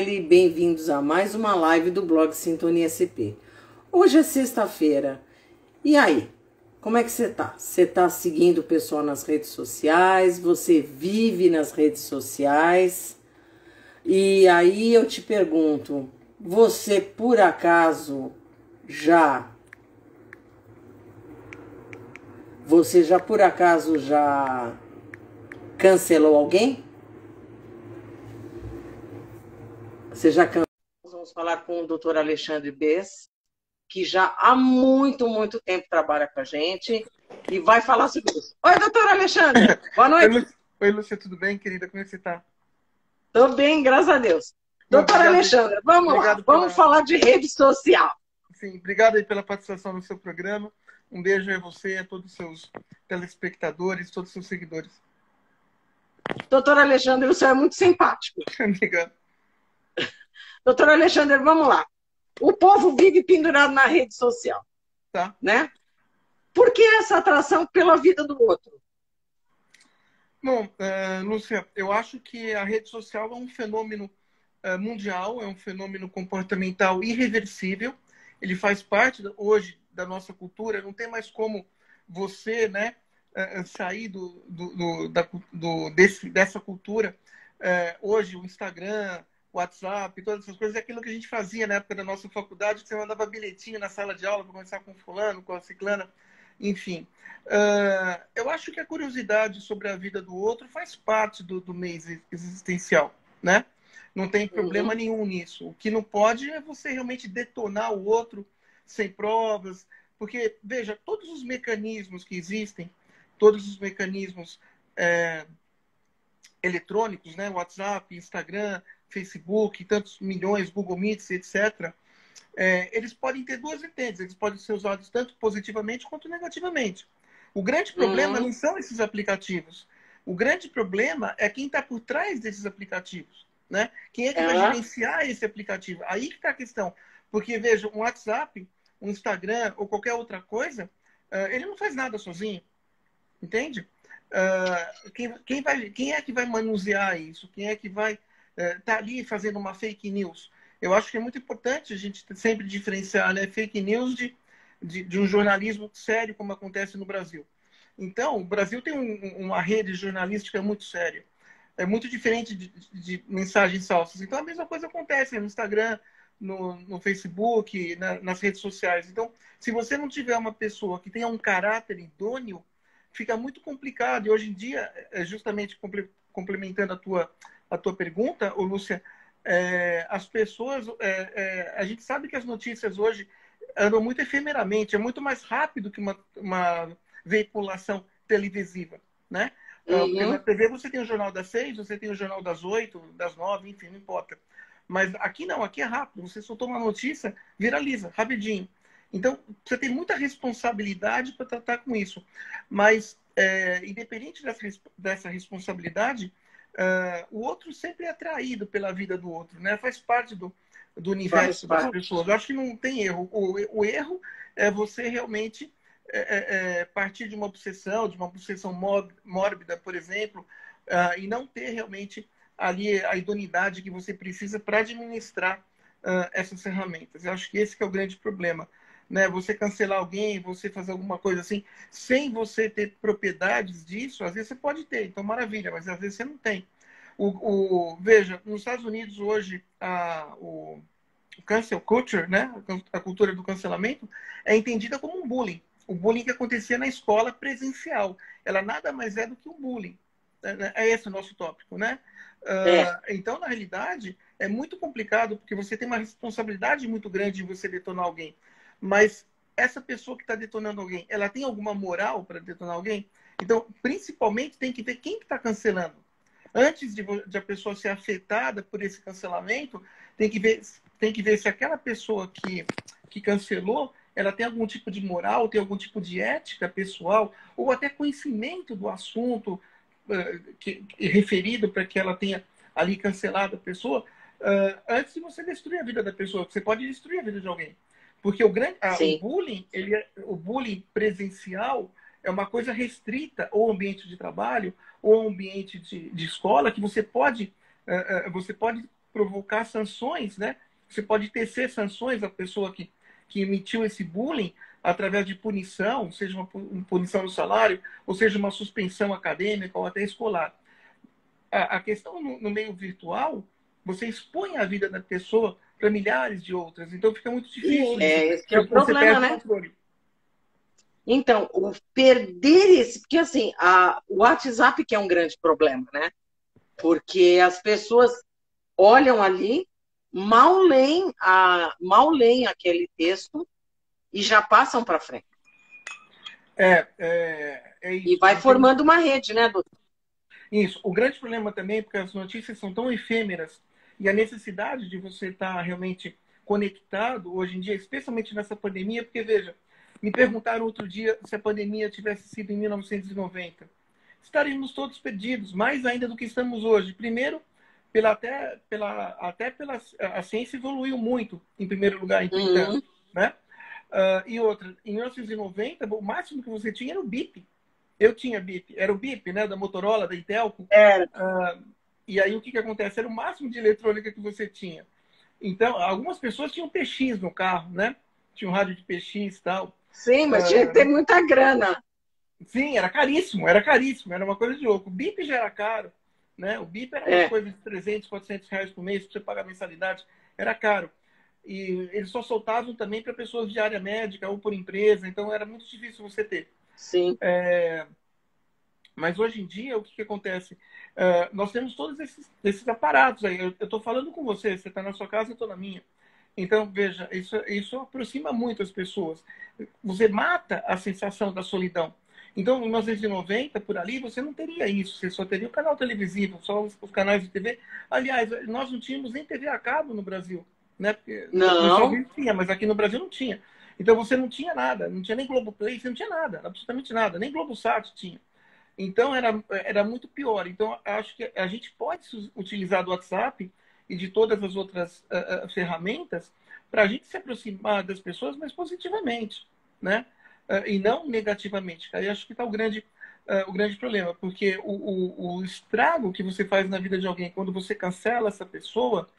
Bem-vindos a mais uma live do blog Sintonia SP. Hoje é sexta-feira. E aí? Como é que você tá? Você tá seguindo o pessoal nas redes sociais? Você vive nas redes sociais? E aí eu te pergunto, você por acaso já... Você já por acaso já cancelou alguém? Você já cancelou? Vamos falar com o Dr. Alexandre Bess, que já há muito tempo trabalha com a gente e vai falar sobre isso. Oi, doutor Alexandre. Boa noite. Oi, Lúcia, tudo bem, querida? Como é que você está? Tô bem, graças a Deus. Bom, Doutor Alexandre, vamos lá. Vamos falar de rede social. Sim, obrigado aí pela participação no seu programa. Um beijo a você, a todos os seus telespectadores, todos os seus seguidores. Doutor Alexandre, o senhor é muito simpático. Obrigado. Doutor Alexandre, vamos lá. O povo vive pendurado na rede social. Tá. Né? Por que essa atração pela vida do outro? Bom, Lúcia, eu acho que a rede social é um fenômeno mundial, é um fenômeno comportamental irreversível. Ele faz parte hoje da nossa cultura. Não tem mais como você, né, sair dessa cultura. Hoje, o Instagram, o WhatsApp, todas essas coisas, é aquilo que a gente fazia na época da nossa faculdade, que você mandava bilhetinho na sala de aula para conversar com fulano, com a ciclana, enfim. Eu acho que a curiosidade sobre a vida do outro faz parte do meio existencial, né? Não tem problema nenhum nisso. O que não pode é você realmente detonar o outro sem provas, porque, veja, todos os mecanismos que existem, todos os mecanismos eletrônicos, né? WhatsApp, Instagram, Facebook, tantos milhões, Google Meets, etc., eles podem ter duas vertentes. Eles podem ser usados tanto positivamente quanto negativamente. O grande problema não são esses aplicativos. O grande problema é quem está por trás desses aplicativos, né? Quem é que vai gerenciar esse aplicativo? Aí que está a questão. Porque, veja, um WhatsApp, um Instagram ou qualquer outra coisa, ele não faz nada sozinho. Entende? Quem é que vai manusear isso? Quem é que vai estar ali fazendo uma fake news? Eu acho que é muito importante a gente sempre diferenciar, né, fake news de um jornalismo sério, como acontece no Brasil. Então, o Brasil tem uma rede jornalística muito séria. É muito diferente de mensagens falsas. Então, a mesma coisa acontece no Instagram, no Facebook, nas redes sociais. Então, se você não tiver uma pessoa que tenha um caráter idôneo, fica muito complicado. E hoje em dia, justamente complementando a tua pergunta, ô Lúcia, as pessoas... a gente sabe que as notícias hoje andam muito efemeramente, é muito mais rápido que uma veiculação televisiva, né? Porque na TV você tem o Jornal das 6, você tem o Jornal das 8, das 9, enfim, não importa. Mas aqui não, aqui é rápido. Você soltou uma notícia, viraliza, rapidinho. Então, você tem muita responsabilidade para tratar com isso. Mas, independente dessa responsabilidade, o outro sempre é atraído pela vida do outro, né? Faz parte do universo das pessoas. Eu acho que não tem erro. O erro é você realmente partir de uma obsessão mórbida, por exemplo, e não ter realmente ali a idoneidade que você precisa para administrar essas ferramentas. Eu acho que esse que é o grande problema. Né? Você cancelar alguém, você fazer alguma coisa assim, sem você ter propriedades disso, às vezes você pode ter, então maravilha, mas às vezes você não tem. Veja, nos Estados Unidos hoje, o cancel culture, né? A cultura do cancelamento, é entendida como um bullying. O bullying que acontecia na escola presencial. Ela nada mais é do que um bullying. É esse o nosso tópico, né? Então, na realidade, é muito complicado, porque você tem uma responsabilidade muito grande em você detonar alguém. Mas essa pessoa que está detonando alguém, ela tem alguma moral para detonar alguém? Então, principalmente, tem que ver quem que está cancelando. Antes de a pessoa ser afetada por esse cancelamento, tem que ver se aquela pessoa que cancelou, ela tem algum tipo de moral, tem algum tipo de ética pessoal, ou até conhecimento do assunto referido para que ela tenha ali cancelado a pessoa, antes de você destruir a vida da pessoa. Você pode destruir a vida de alguém. Porque o bullying, o bullying presencial é uma coisa restrita ao ambiente de trabalho ou ao ambiente de escola, que você pode provocar sanções, né? Você pode tecer sanções à pessoa que emitiu esse bullying através de punição, seja uma punição no salário, ou seja uma suspensão acadêmica ou até escolar. A questão no meio virtual, você expõe a vida da pessoa para milhares de outras, então fica muito difícil isso. Esse que é o Você problema, perde o né? controle. Então, o perder esse... Porque, assim, o WhatsApp que é um grande problema, né? Porque as pessoas olham ali, mal leem aquele texto e já passam para frente. É isso. E vai formando uma rede, né, doutor? Isso. O grande problema também é porque as notícias são tão efêmeras e a necessidade de você estar realmente conectado hoje em dia, especialmente nessa pandemia, porque, veja, me perguntaram outro dia se a pandemia tivesse sido em 1990. Estaríamos todos perdidos, mais ainda do que estamos hoje. Primeiro, a ciência evoluiu muito, em primeiro lugar, em 30 anos. Né? E outra, em 1990, o máximo que você tinha era o BIP. Eu tinha BIP, era o BIP, né, da Motorola, da Intelco. E aí o que acontece? Era o máximo de eletrônica que você tinha. Então, algumas pessoas tinham PX no carro, né? Tinha um rádio de PX e tal. Sim, mas tinha que ter muita grana. Sim, era caríssimo, era uma coisa de louco. O BIP já era caro, né? O BIP era uma coisa de 300, 400 reais por mês para você pagar mensalidade, era caro. E eles só soltavam também para pessoas de área médica ou por empresa, então era muito difícil você ter. Sim. Mas hoje em dia, o que acontece? Nós temos todos esses aparatos aí. Eu estou falando com você está na sua casa, eu estou na minha. Então, veja, isso aproxima muito as pessoas. Você mata a sensação da solidão. Então, em 1990, por ali, você não teria isso. Você só teria o canal televisivo, só os canais de TV. Aliás, nós não tínhamos nem TV a cabo no Brasil. Né? Porque não. Nos Estados Unidos tinha, mas aqui no Brasil não tinha. Então, você não tinha nada. Não tinha nem Globoplay, você não tinha nada. Absolutamente nada. Nem Globosat tinha. Então, era muito pior. Então, acho que a gente pode utilizar do WhatsApp e de todas as outras ferramentas para a gente se aproximar das pessoas, mas positivamente, né? E não negativamente. Aí acho que está o grande problema, porque o estrago que você faz na vida de alguém quando você cancela essa pessoa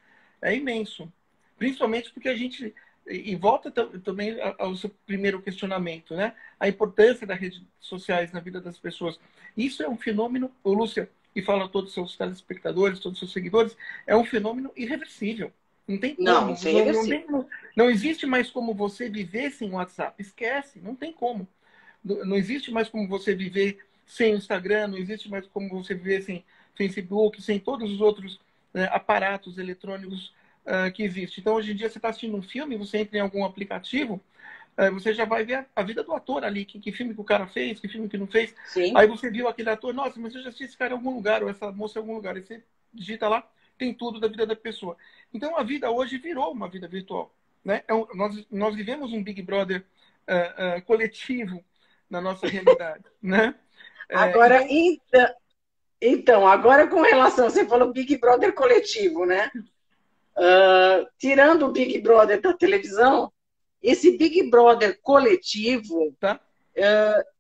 é imenso. Principalmente porque a gente... E volta também ao seu primeiro questionamento, né? A importância das redes sociais na vida das pessoas. Isso é um fenômeno, Lúcia, e fala a todos os seus telespectadores, todos os seus seguidores, é um fenômeno irreversível. Não tem como. Não existe mais como você viver sem o WhatsApp. Esquece, não tem como. Não existe mais como você viver sem o Instagram, não existe mais como você viver sem Facebook, sem todos os outros aparatos eletrônicos que existem. Então, hoje em dia, você está assistindo um filme, você entra em algum aplicativo, você já vai ver a vida do ator ali, que filme que o cara fez, que filme que não fez. Sim. Aí você viu aquele ator, nossa, mas eu já assisti esse cara em algum lugar, ou essa moça em algum lugar. Aí você digita lá, tem tudo da vida da pessoa. Então, a vida hoje virou uma vida virtual. Né? Nós vivemos um Big Brother coletivo na nossa realidade. Né? Agora, então, agora com relação, você falou Big Brother coletivo, né? Tirando o Big Brother da televisão, esse Big Brother coletivo, tá?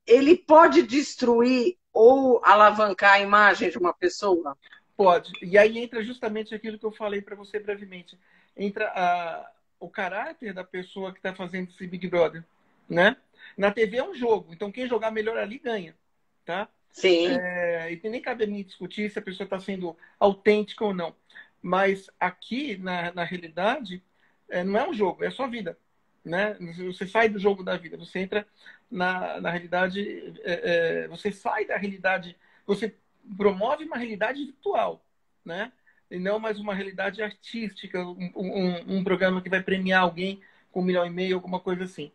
Ele pode destruir ou alavancar a imagem de uma pessoa? Pode. E aí entra justamente aquilo que eu falei para você brevemente. Entra o caráter da pessoa que está fazendo esse Big Brother. Né? Na TV é um jogo, então quem jogar melhor ali ganha. Tá? Sim. E nem cabe a mim discutir se a pessoa está sendo autêntica ou não. Mas aqui, na realidade, não é um jogo, é a sua vida. Né? Você sai do jogo da vida, você entra na realidade, você sai da realidade, você promove uma realidade virtual, né? E não mais uma realidade artística, um programa que vai premiar alguém com 1,5 milhão, alguma coisa assim.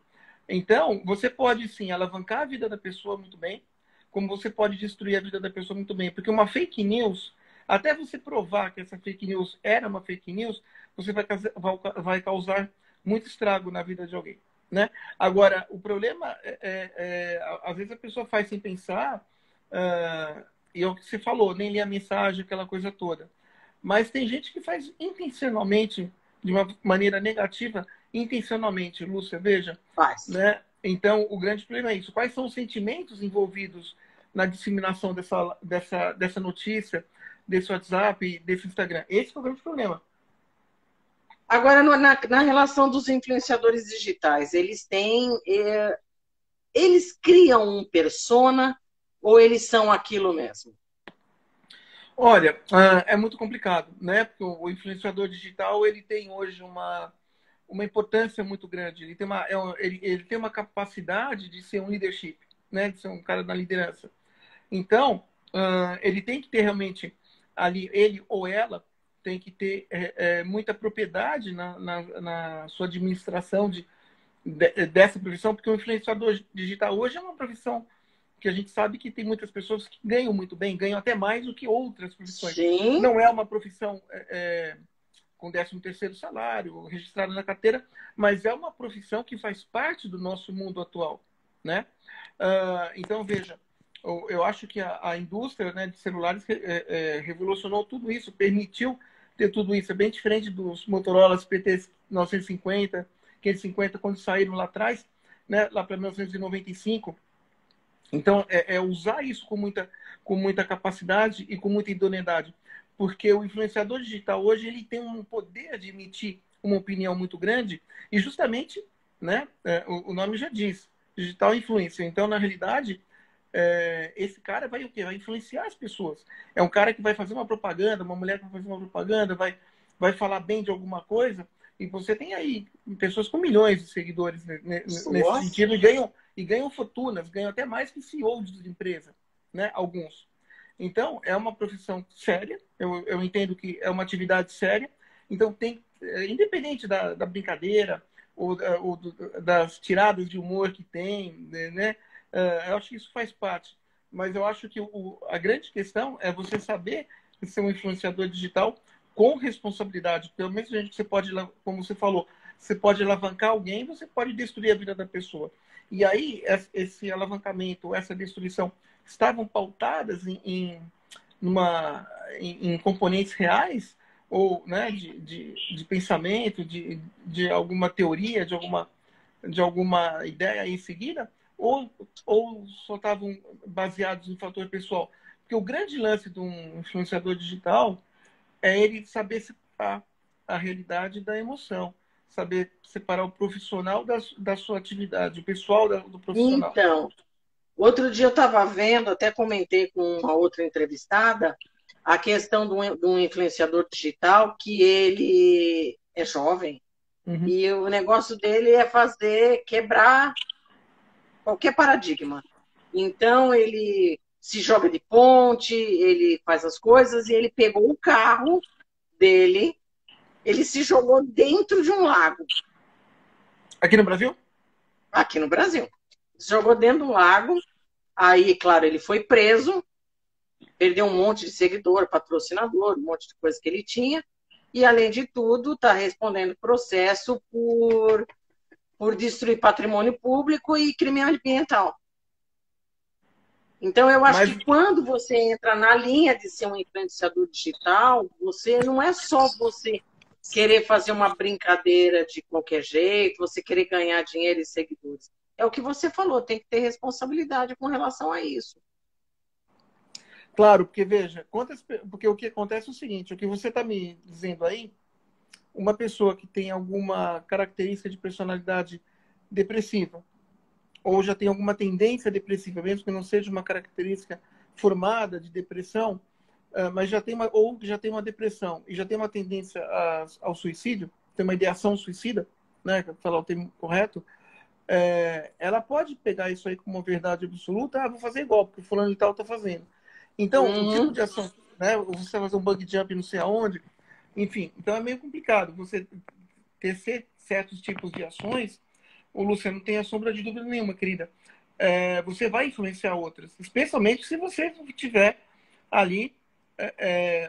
Então, você pode, sim, alavancar a vida da pessoa muito bem, como você pode destruir a vida da pessoa muito bem. Porque uma fake news, até você provar que essa fake news era uma fake news, você vai causar muito estrago na vida de alguém. Né? Agora, o problema às vezes a pessoa faz sem pensar, e é o que você falou, nem lê a mensagem, aquela coisa toda. Mas tem gente que faz intencionalmente, de uma maneira negativa, intencionalmente, Lúcia, veja. Faz. Né? Então, o grande problema é isso. Quais são os sentimentos envolvidos na disseminação dessa notícia, desse WhatsApp, desse Instagram? Esse é o grande problema. Agora, na relação dos influenciadores digitais, eles criam um persona ou eles são aquilo mesmo? Olha, é muito complicado, né? Porque o influenciador digital ele tem hoje uma importância muito grande. Ele tem ele tem uma capacidade de ser um leadership, né? De ser um cara da liderança. Então, ele tem que ter realmente ali, ele ou ela tem que ter muita propriedade na sua administração dessa profissão, porque o influenciador digital hoje é uma profissão que a gente sabe que tem muitas pessoas que ganham muito bem, ganham até mais do que outras profissões. Sim. Não é uma profissão com 13º salário, registrada na carteira, mas é uma profissão que faz parte do nosso mundo atual, né? Então, veja, eu acho que a indústria, né, de celulares revolucionou tudo isso, permitiu ter tudo isso. É bem diferente dos Motorola PT 950, 550, quando saíram lá atrás, né, lá para 1995. Então, usar isso com muita capacidade e com muita idoneidade. Porque o influenciador digital hoje ele tem um poder de emitir uma opinião muito grande e justamente, né, o nome já diz, digital influencer. Então, na realidade, esse cara vai o quê? Vai influenciar as pessoas. É um cara que vai fazer uma propaganda, uma mulher que vai fazer uma propaganda, vai falar bem de alguma coisa, e você tem aí pessoas com milhões de seguidores nesse Nossa. sentido e ganham fortunas, ganham até mais que CEO de empresa, né? Alguns. Então, é uma profissão séria, eu entendo que é uma atividade séria, então independente da brincadeira ou das tiradas de humor que tem, né? Eu acho que isso faz parte. Mas eu acho que a grande questão é você saber ser um influenciador digital com responsabilidade. Pelo menos a gente, você pode, como você falou, você pode alavancar alguém, você pode destruir a vida da pessoa. E aí, esse alavancamento, essa destruição, estavam pautadas em componentes reais, ou né, de pensamento, de alguma teoria, de alguma ideia em seguida, ou só estavam baseados em fator pessoal? Porque o grande lance de um influenciador digital é ele saber separar a realidade da emoção, saber separar o profissional da sua atividade, o pessoal do profissional. Então, outro dia eu estava vendo, até comentei com uma outra entrevistada, a questão de um influenciador digital que ele é jovem Uhum. e o negócio dele é quebrar qualquer paradigma. Então, ele se joga de ponte, ele faz as coisas e ele pegou o carro dele, ele se jogou dentro de um lago, Aqui no Brasil? aqui no Brasil. Se jogou dentro do lago, aí, claro, ele foi preso, perdeu um monte de seguidor, patrocinador, um monte de coisa que ele tinha, e, além de tudo, está respondendo processo por destruir patrimônio público e crime ambiental. Então, eu acho Mas que quando você entra na linha de ser um influenciador digital, você não é só você querer fazer uma brincadeira de qualquer jeito, você querer ganhar dinheiro e seguidores. É o que você falou, tem que ter responsabilidade com relação a isso. claro, porque veja, porque o que acontece é o seguinte, o que você está me dizendo aí, uma pessoa que tem alguma característica de personalidade depressiva, ou já tem alguma tendência depressiva, mesmo que não seja uma característica formada de depressão, mas já tem uma depressão e já tem uma tendência ao suicídio, tem uma ideação suicida, né, para falar o termo correto, ela pode pegar isso aí como uma verdade absoluta, vou fazer igual, porque o fulano e tal está fazendo. Então, o tipo de ação, né, você vai fazer um bug jump não sei aonde, enfim, então é meio complicado você ter certos tipos de ações. O Luciano tem a sombra de dúvida nenhuma, querida. Você vai influenciar outras, especialmente se você tiver ali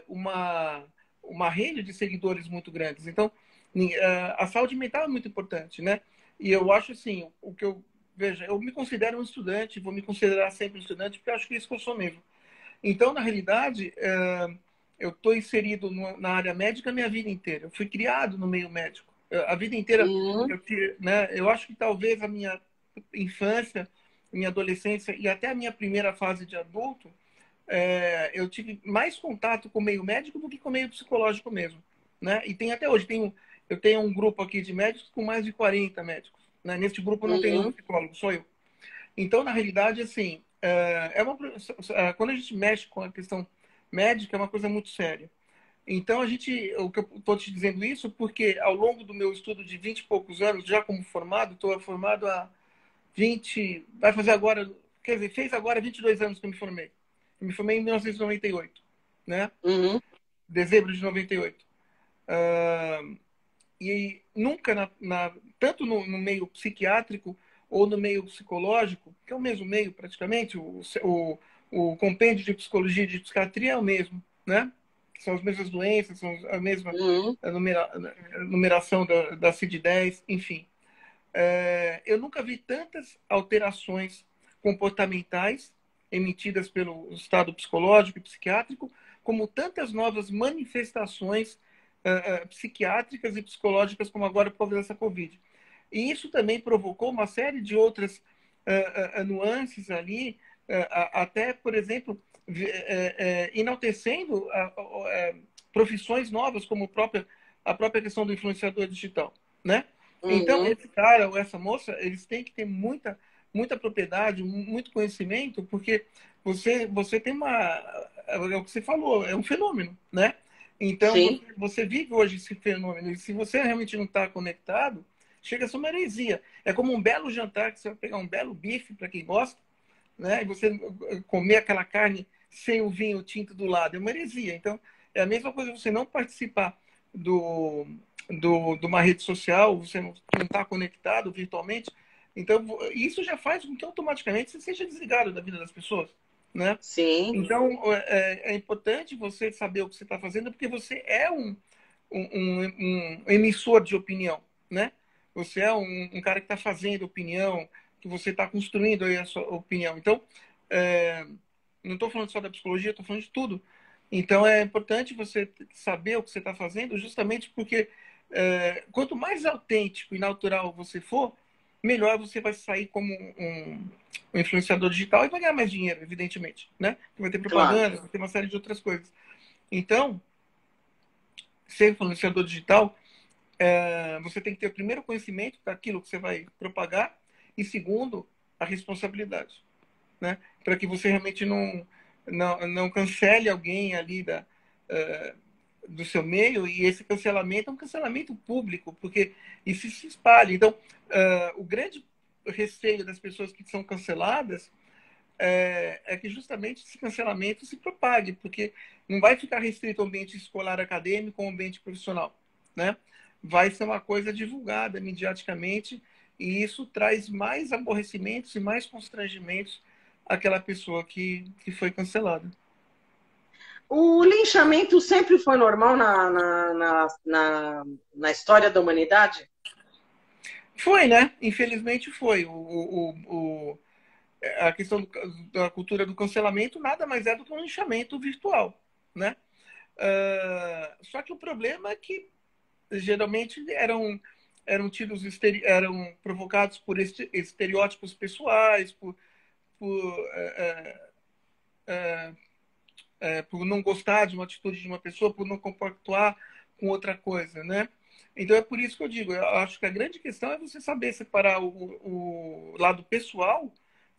uma rede de seguidores muito grandes. Então, a saúde mental é muito importante, né? E eu acho assim, veja, eu me considero um estudante, vou me considerar sempre um estudante, porque eu acho que é isso que eu sou mesmo. Então, na realidade, eu estou inserido na área médica a minha vida inteira. Eu fui criado no meio médico. A vida inteira, Sim. eu acho que talvez a minha infância, minha adolescência e até a minha primeira fase de adulto, eu tive mais contato com o meio médico do que com o meio psicológico mesmo, né? E tem até hoje, eu tenho um grupo aqui de médicos com mais de 40 médicos. Né? Nesse grupo não tem nenhum psicólogo, sou eu. Então, na realidade, assim, quando a gente mexe com a questão médica, é uma coisa muito séria. Então, o que eu estou te dizendo isso porque ao longo do meu estudo de 20 e poucos anos, já como formado, estou formado há 20, vai fazer agora, quer dizer, fez agora 22 anos que eu me formei. Eu me formei em 1998, né? Uhum. Dezembro de 98. E nunca, tanto no meio psiquiátrico ou no meio psicológico, que é o mesmo meio praticamente, o compêndio de psicologia e de psiquiatria é o mesmo, né? São as mesmas doenças, são a mesma Uhum. numeração da CID-10, enfim. Eu nunca vi tantas alterações comportamentais emitidas pelo estado psicológico e psiquiátrico, como tantas novas manifestações psiquiátricas e psicológicas, como agora por causa dessa Covid. E isso também provocou uma série de outras nuances ali, até, por exemplo, enaltecendo profissões novas, como a própria questão do influenciador digital, né? Então, Uhum. esse cara ou essa moça, eles têm que ter muita propriedade, muito conhecimento, porque você tem é o que você falou, é um fenômeno, né? Então, Sim. você vive hoje esse fenômeno, e se você realmente não está conectado, chega a ser uma heresia. É como um belo jantar, que você vai pegar um belo bife, para quem gosta, né? E você comer aquela carne sem o vinho tinto do lado, é uma heresia. Então, é a mesma coisa você não participar de uma rede social, você não está conectado virtualmente. Então, isso já faz com que automaticamente você seja desligado da vida das pessoas, né? Sim. Então, é importante você saber o que você está fazendo, porque você é um emissor de opinião, né? Você é um cara que está fazendo opinião, que você está construindo aí a sua opinião. Então, é, não estou falando só da psicologia, estou falando de tudo. Então, é importante você saber o que você está fazendo, justamente porque quanto mais autêntico e natural você for, melhor você vai sair como um influenciador digital e vai ganhar mais dinheiro, evidentemente, né? Vai ter Claro. propaganda, vai ter uma série de outras coisas. Então, ser influenciador digital, você tem que ter o primeiro conhecimento daquilo que você vai propagar e segundo, a responsabilidade, né? Para que você realmente não cancele alguém ali do seu meio, e esse cancelamento é um cancelamento público, porque isso se espalha. Então, o grande receio das pessoas que são canceladas é que justamente esse cancelamento se propague, porque não vai ficar restrito ao ambiente escolar acadêmico ou ao ambiente profissional, né? Vai ser uma coisa divulgada mediaticamente e isso traz mais aborrecimentos e mais constrangimentos àquela pessoa que foi cancelada. O linchamento sempre foi normal na história da humanidade? Foi, né? Infelizmente foi. A questão da cultura do cancelamento nada mais é do que um linchamento virtual, né? Só que o problema é que geralmente eram provocados por estereótipos pessoais, por, por não gostar de uma atitude de uma pessoa, por não compactuar com outra coisa, né? Então é por isso que eu digo, eu acho que a grande questão é você saber separar o lado pessoal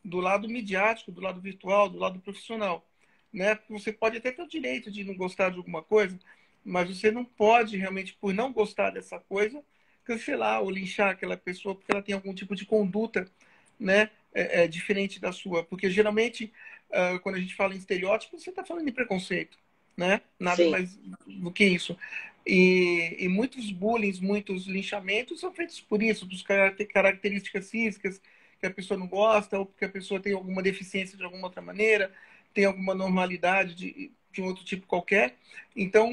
do lado midiático, do lado virtual, do lado profissional, né? Porque você pode até ter o direito de não gostar de alguma coisa, mas você não pode realmente, por não gostar dessa coisa, cancelar ou linchar aquela pessoa porque ela tem algum tipo de conduta, né, diferente da sua. Porque geralmente, quando a gente fala em estereótipo, você está falando em preconceito, né? Nada Sim. mais do que isso. E muitos bullying, muitos linchamentos são feitos por isso, por características físicas que a pessoa não gosta, ou porque a pessoa tem alguma deficiência de alguma outra maneira, tem alguma normalidade de um outro tipo qualquer. Então,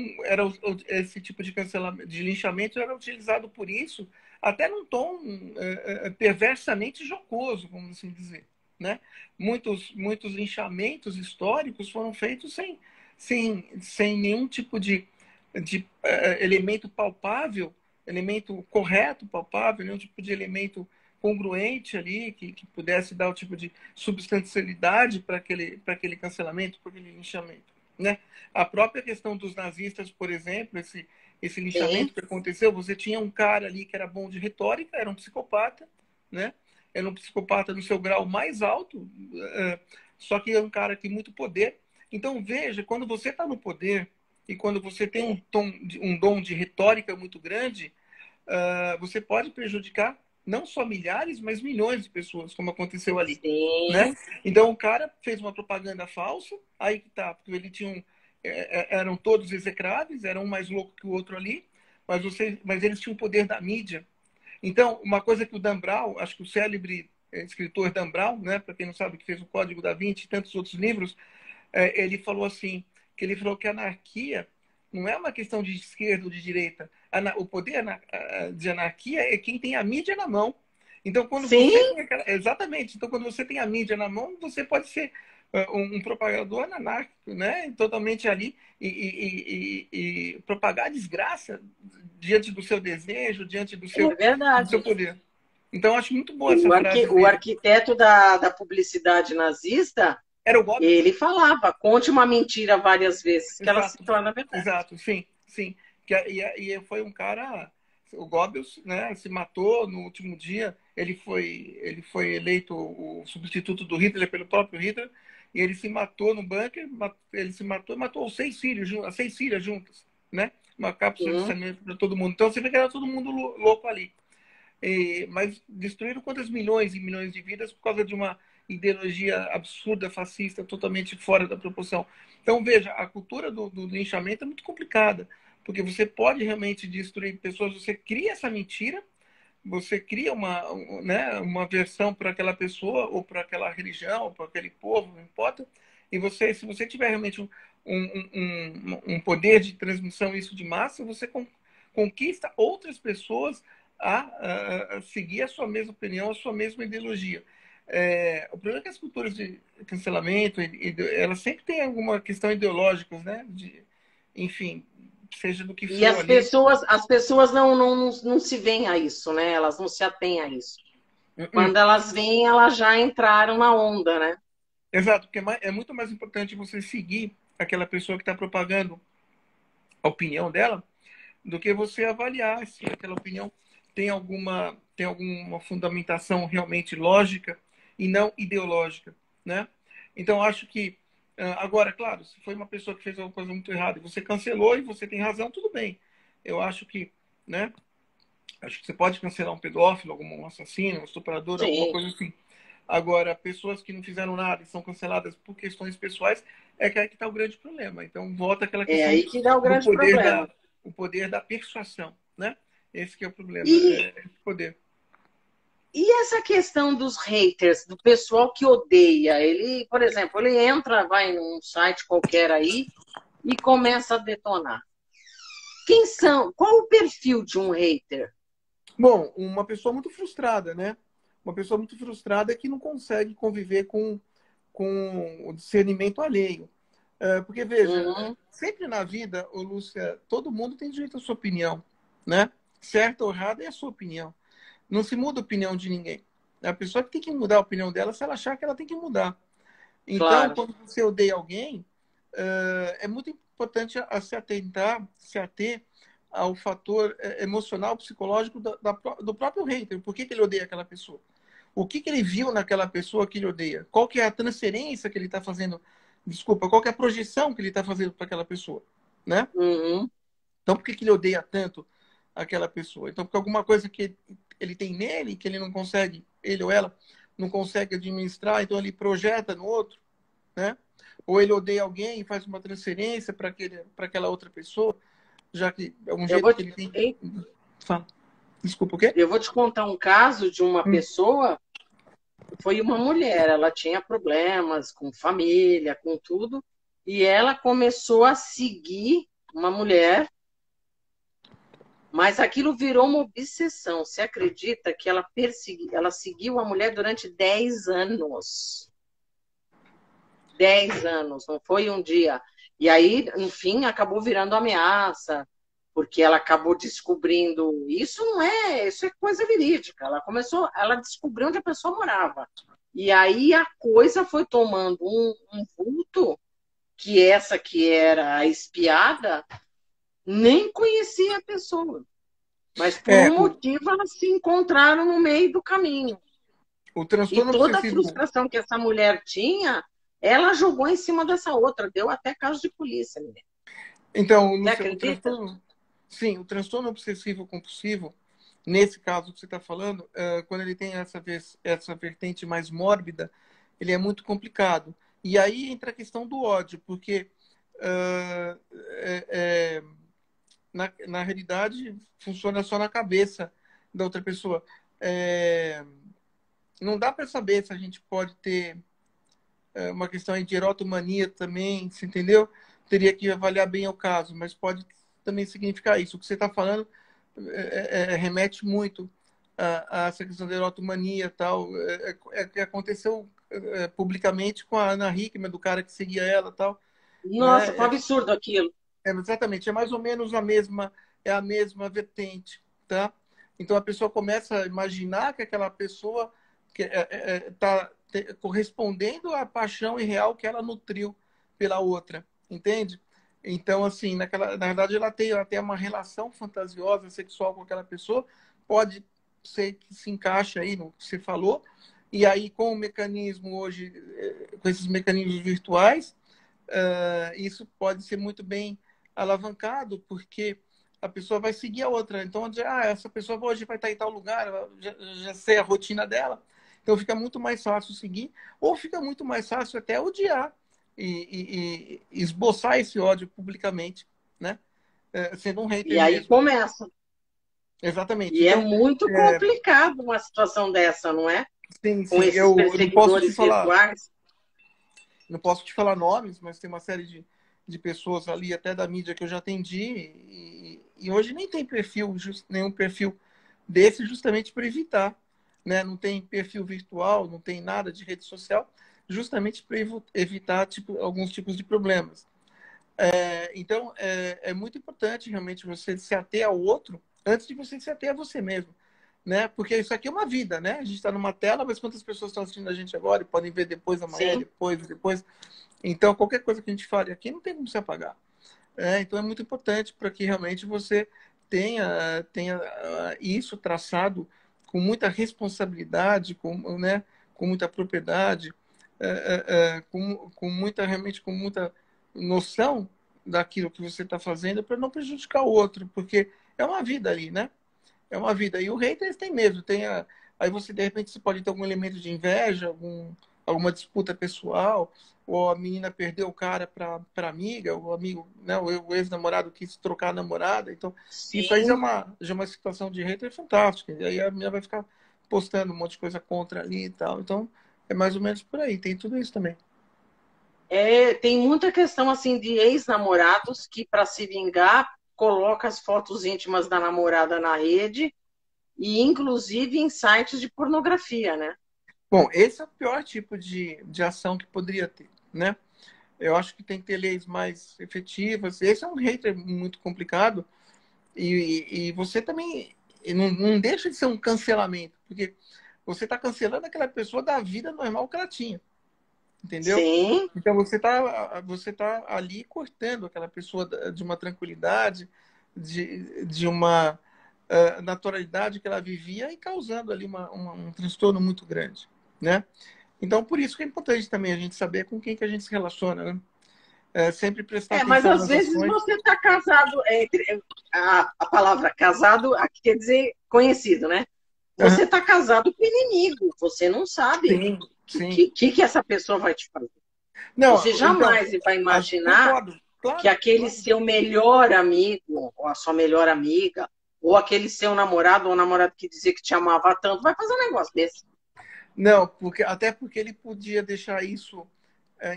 esse tipo de cancelamento, de linchamento era utilizado por isso, até num tom perversamente jocoso, vamos assim dizer, né? Muitos linchamentos históricos foram feitos sem nenhum tipo de elemento palpável, elemento correto, palpável, nenhum tipo de elemento congruente ali, que pudesse dar o tipo de substancialidade para aquele cancelamento, para aquele linchamento, né? A própria questão dos nazistas, por exemplo, esse Sim. linchamento que aconteceu, você tinha um cara ali que era bom de retórica, era um psicopata, né? Era um psicopata no seu grau mais alto, só que é um cara que tem muito poder. Então, veja, quando você está no poder e quando você tem um dom de retórica muito grande, você pode prejudicar não só milhares, mas milhões de pessoas, como aconteceu ali, né? Sim. Então o cara fez uma propaganda falsa, aí que tá, porque ele tinha eram todos execráveis, era um mais louco que o outro ali, mas eles tinham o poder da mídia. Então, uma coisa que o Dan Brown, acho que o célebre escritor Dan Brown, né, para quem não sabe, que fez o Código da Vinci e tantos outros livros, ele falou assim, que ele falou que a anarquia não é uma questão de esquerda ou de direita. O poder de anarquia é quem tem a mídia na mão. Então, quando você Sim, tem aquela... Exatamente. Então, quando você tem a mídia na mão, você pode ser um propagador anárquico, né? Totalmente ali e propagar desgraça diante do seu desejo, diante é do seu verdade. poder. Então, acho muito boa essa frase O dele. arquiteto da publicidade nazista, Era o Goebbels? ele falava, conte uma mentira várias vezes, que ela se Exato, torna verdade. exato, sim, sim. E foi um cara, o Goebbels, né, se matou no último dia. Ele foi eleito o substituto do Hitler pelo próprio Hitler, e ele se matou no bunker. Ele se matou e matou as 6 filhas juntas, né? Uma cápsula de Sim, saneamento para todo mundo. Então você vê que era todo mundo louco ali. Mas destruíram quantas milhões e milhões de vidas por causa de uma ideologia absurda, fascista, totalmente fora da proporção. Então, veja, a cultura do linchamento é muito complicada, porque você pode realmente destruir pessoas, você cria essa mentira, você cria né, uma versão para aquela pessoa, ou para aquela religião, ou para aquele povo, não importa, e você, se você tiver realmente um poder de transmissão isso de massa, você conquista outras pessoas a seguir a sua mesma opinião, a sua mesma ideologia. O problema é que as culturas de cancelamento, elas sempre têm alguma questão ideológica, né? Enfim, seja do que e for ali. as pessoas não se veem a isso, né? Elas não se atêm a isso. Uh-uh. Quando elas vêm, elas já entraram na onda, né? Exato, porque é muito mais importante você seguir aquela pessoa que está propagando a opinião dela do que você avaliar se aquela opinião tem alguma fundamentação realmente lógica e não ideológica, né? Então, acho que, agora, claro, se foi uma pessoa que fez alguma coisa muito errada e você cancelou e você tem razão, tudo bem. Eu acho que, né? Acho que você pode cancelar um pedófilo, um assassino, um estuprador, alguma Sim. coisa assim. Agora, pessoas que não fizeram nada e são canceladas por questões pessoais, é que aí que está o grande problema. Então, volta aquela É questão aí que dá o do grande problema. o poder da persuasão, né? Esse que é o problema, E, é esse poder. e essa questão dos haters, do pessoal que odeia, ele, por exemplo, ele entra, vai num site qualquer aí e começa a detonar. Quem são? Qual o perfil de um hater? Bom, uma pessoa muito frustrada, né? Uma pessoa muito frustrada que não consegue conviver com o discernimento alheio. Porque, veja, Uhum, sempre na vida, ô Lúcia, todo mundo tem direito à sua opinião, né? Certo ou errado é a sua opinião. Não se muda a opinião de ninguém. É a pessoa que tem que mudar a opinião dela se ela achar que ela tem que mudar. Então, claro. quando você odeia alguém, é muito importante se ater ao fator emocional, psicológico do próprio hater. Por que ele odeia aquela pessoa? O que ele viu naquela pessoa que ele odeia? Qual que é a transferência que ele está fazendo? Desculpa, qual que é a projeção que ele está fazendo para aquela pessoa? Né? Uhum. Então, por que ele odeia tanto aquela pessoa? Então, porque alguma coisa que ele tem nele, que ele não consegue, ele ou ela, não consegue administrar, então ele projeta no outro, né? Ou ele odeia alguém e faz uma transferência para aquela outra pessoa, já que é um Eu jeito vou que te, ele tem. hein? Fala. Desculpa, o quê? Eu vou te contar um caso de uma Hum. pessoa, foi uma mulher, ela tinha problemas com família, com tudo, e ela começou a seguir uma mulher, mas aquilo virou uma obsessão. Você acredita que ela seguiu a mulher durante 10 anos? 10 anos, não foi um dia. E aí, enfim, acabou virando ameaça, porque ela acabou descobrindo. Isso é coisa verídica. Ela descobriu onde a pessoa morava. E aí a coisa foi tomando um vulto que essa que era a espiada nem conhecia a pessoa. Mas por É, um motivo elas se encontraram no meio do caminho. o E transtorno toda a obsessivo. frustração que essa mulher tinha, ela jogou em cima dessa outra. Deu até caso de polícia, menina. Então, Você o acredita? transtorno. Sim, o transtorno obsessivo compulsivo, nesse caso que você está falando, quando ele tem essa vertente mais mórbida, ele é muito complicado. E aí entra a questão do ódio, porque uh, é, é, na realidade funciona só na cabeça da outra pessoa. É, não dá para saber se a gente pode ter uma questão aí de erotomania também, se entendeu? Teria que avaliar bem o caso, mas pode também significar isso. O que você está falando remete muito a essa questão da erotomania e tal. Que aconteceu publicamente com a Ana Hickman, do cara que seguia ela e tal. Nossa, foi um Né? absurdo aquilo. Exatamente, é mais ou menos a mesma vertente, tá? Então a pessoa começa a imaginar que aquela pessoa que está correspondendo à paixão irreal que ela nutriu pela outra, entende? Então, assim, na verdade, ela tem uma relação fantasiosa sexual com aquela pessoa, pode ser que se encaixe aí no que você falou, e aí com o mecanismo hoje, com esses mecanismos virtuais, isso pode ser muito bem alavancado, porque a pessoa vai seguir a outra. Então, essa pessoa hoje vai estar em tal lugar, já sei a rotina dela. Então, fica muito mais fácil seguir, ou fica muito mais fácil até odiar e esboçar esse ódio publicamente, né? Sendo um E hater aí mesmo. começa. Exatamente. E é Então, muito é, complicado uma situação dessa, não é? sim, Com sim, esses eu não posso te perseguidores falar. virtuais. Não posso te falar nomes, mas tem uma série de pessoas ali, até da mídia, que eu já atendi, e hoje nem tem perfil, nenhum perfil desse, justamente para evitar. Né? Não tem perfil virtual, não tem nada de rede social, justamente para evitar alguns tipos de problemas. Então, é muito importante realmente você se ater ao outro antes de você se ater a você mesmo. Né? Porque isso aqui é uma vida, né? A gente está numa tela, mas quantas pessoas estão assistindo a gente agora e podem ver depois, amanhã, Sim. depois. Então, qualquer coisa que a gente fale aqui não tem como se apagar. Então, é muito importante para que realmente você tenha isso traçado com muita responsabilidade, com muita propriedade, realmente com muita noção daquilo que você está fazendo para não prejudicar o outro, porque é uma vida ali, né? É uma vida. E o hater tem mesmo. Aí você, de repente, você pode ter algum elemento de inveja, alguma disputa pessoal, ou a menina perdeu o cara para amiga, o amigo, né, o ex-namorado quis trocar a namorada. Então, isso aí Sim. já é uma situação de hater fantástica. E aí a menina vai ficar postando um monte de coisa contra ali e tal. Então, é mais ou menos por aí. Tem tudo isso também. Tem muita questão assim de ex-namorados que, para se vingar, coloca as fotos íntimas da namorada na rede e, inclusive, em sites de pornografia, né? Bom, esse é o pior tipo de ação que poderia ter, né? Eu acho que tem que ter leis mais efetivas. Esse é um hater muito complicado. E você também não deixa de ser um cancelamento, porque você está cancelando aquela pessoa da vida normal que ela tinha, entendeu? Sim. Então você tá ali cortando aquela pessoa de uma tranquilidade, de uma naturalidade que ela vivia e causando ali um transtorno muito grande, né? Então, por isso que é importante também a gente saber com quem que a gente se relaciona, né? Sempre prestar Mas atenção às nas vezes ações. você está casado, a palavra casado aqui quer dizer conhecido, né? Você Aham. está casado com inimigo, você não sabe Sim, o sim. que essa pessoa vai te fazer. Você Não, então, jamais vai imaginar concordo. que Claro, aquele claro. seu melhor amigo, ou a sua melhor amiga, ou aquele seu namorado ou namorado que dizia que te amava tanto, vai fazer um negócio desse. Não, até porque ele podia deixar isso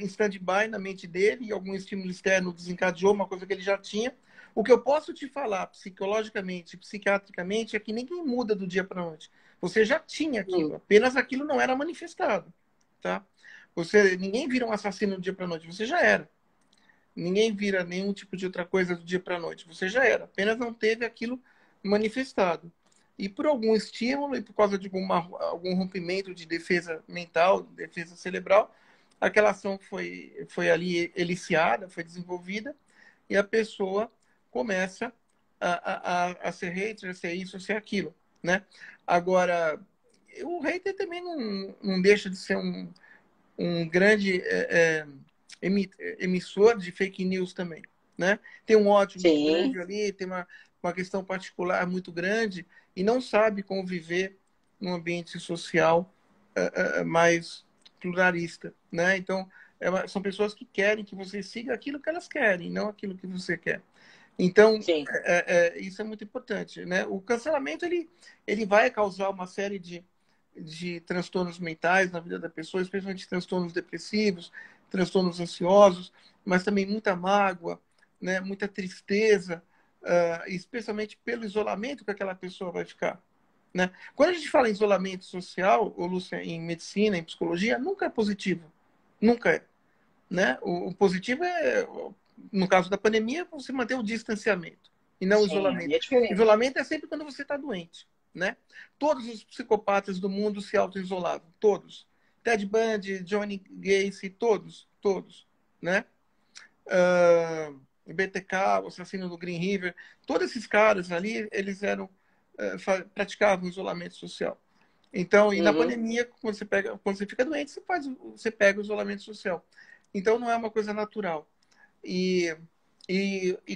em stand-by na mente dele e algum estímulo externo desencadeou uma coisa que ele já tinha. O que eu posso te falar psicologicamente, psiquiatricamente, é que ninguém muda do dia para a noite. Você já tinha Hum. aquilo, apenas aquilo não era manifestado, tá? Ninguém vira um assassino do dia para a noite, você já era. Ninguém vira nenhum tipo de outra coisa do dia para a noite. Você já era, apenas não teve aquilo manifestado. E por algum estímulo e por causa de algum rompimento de defesa mental, de defesa cerebral, aquela ação foi ali eliciada, foi desenvolvida, e a pessoa começa a ser hater, a ser isso, a ser aquilo, né? Agora, o hater também não deixa de ser um grande emissor de fake news também, né? Tem um ódio muito Sim. grande ali, tem uma questão particular muito grande e não sabe conviver num ambiente social mais pluralista, né? Então, são pessoas que querem que você siga aquilo que elas querem, não aquilo que você quer. Então, Sim. isso é muito importante, né? O cancelamento, ele vai causar uma série de transtornos mentais na vida da pessoa, especialmente transtornos depressivos, transtornos ansiosos, mas também muita mágoa, né? Muita tristeza, especialmente pelo isolamento que aquela pessoa vai ficar. Né? Quando a gente fala em isolamento social, ou Lúcia, em medicina, em psicologia, nunca é positivo. Nunca é. Né? O positivo é, no caso da pandemia, você manter o distanciamento e não o Sim, isolamento. é diferente. Isolamento é sempre quando você está doente. Né? Todos os psicopatas do mundo se auto-isolavam. Todos. Ted Bundy, Johnny Gacy, todos. Né? BTK, o assassino do Green River, todos esses caras ali, eles praticavam isolamento social. Então, e na pandemia, quando você fica doente, você pega o isolamento social. Então, não é uma coisa natural. E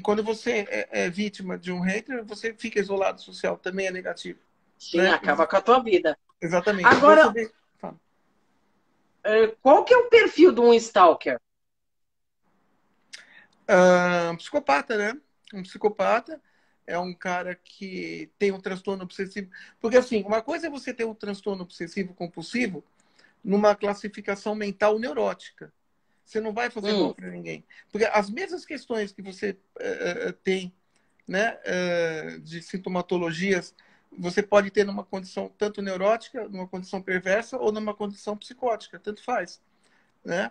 quando você é vítima de um hater, você fica isolado social, também é negativo. Sim, Né? acaba com a tua vida. Exatamente. Então, você Agora, vê... qual que é o perfil de um stalker? Psicopata, né? Um psicopata é um cara que tem um transtorno obsessivo. Porque, assim, uma coisa é você ter um transtorno obsessivo compulsivo numa classificação mental neurótica. Você não vai fazer mal para ninguém. Porque as mesmas questões que você tem, né, de sintomatologias, você pode ter numa condição tanto neurótica, numa condição perversa ou numa condição psicótica, tanto faz. Né?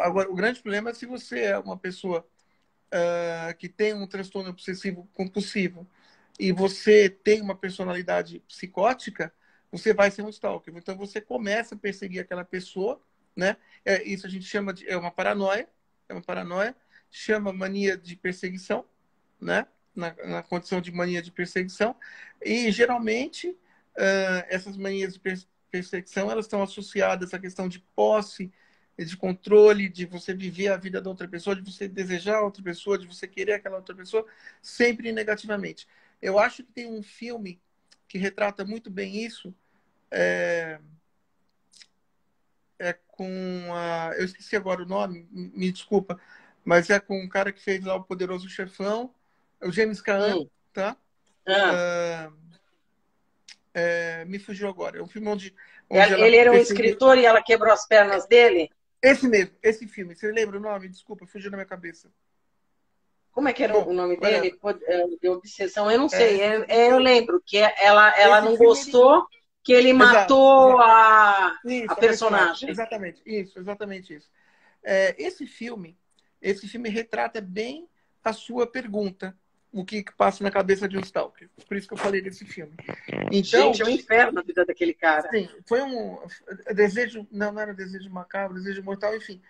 Agora, o grande problema é se você é uma pessoa que tem um transtorno obsessivo compulsivo e você tem uma personalidade psicótica, você vai ser um stalker. Então você começa a perseguir aquela pessoa, né? Isso a gente chama de uma paranoia, chama mania de perseguição, né? Na condição de mania de perseguição e geralmente essas manias de perseguição elas estão associadas à questão de posse, de controle, de você viver a vida da outra pessoa, de você desejar outra pessoa, de você querer aquela outra pessoa, sempre negativamente. Eu acho que tem um filme que retrata muito bem isso, é com a... Eu esqueci agora o nome, me desculpa, mas é com um cara que fez lá o Poderoso Chefão, o James Caan, tá? Me fugiu agora. É um filme onde ela Ele era um perseguiu... escritor e ela quebrou as pernas dele? Esse mesmo, esse filme. Você lembra o nome? Desculpa, fugiu da minha cabeça. Como é que era Bom, o nome dele? whatever. De obsessão, eu não sei. Esse filme Eu foi... lembro que ela Esse não filme, ele... gostou que ele Exato, matou exato. a Isso, a personagem. personagem. Exatamente, isso, exatamente isso. Esse filme retrata bem a sua pergunta, o que passa na cabeça de um stalker. Por isso que eu falei desse filme. Então, Gente, é um inferno a vida daquele cara. sim, foi um desejo, não era desejo macabro, desejo mortal, enfim.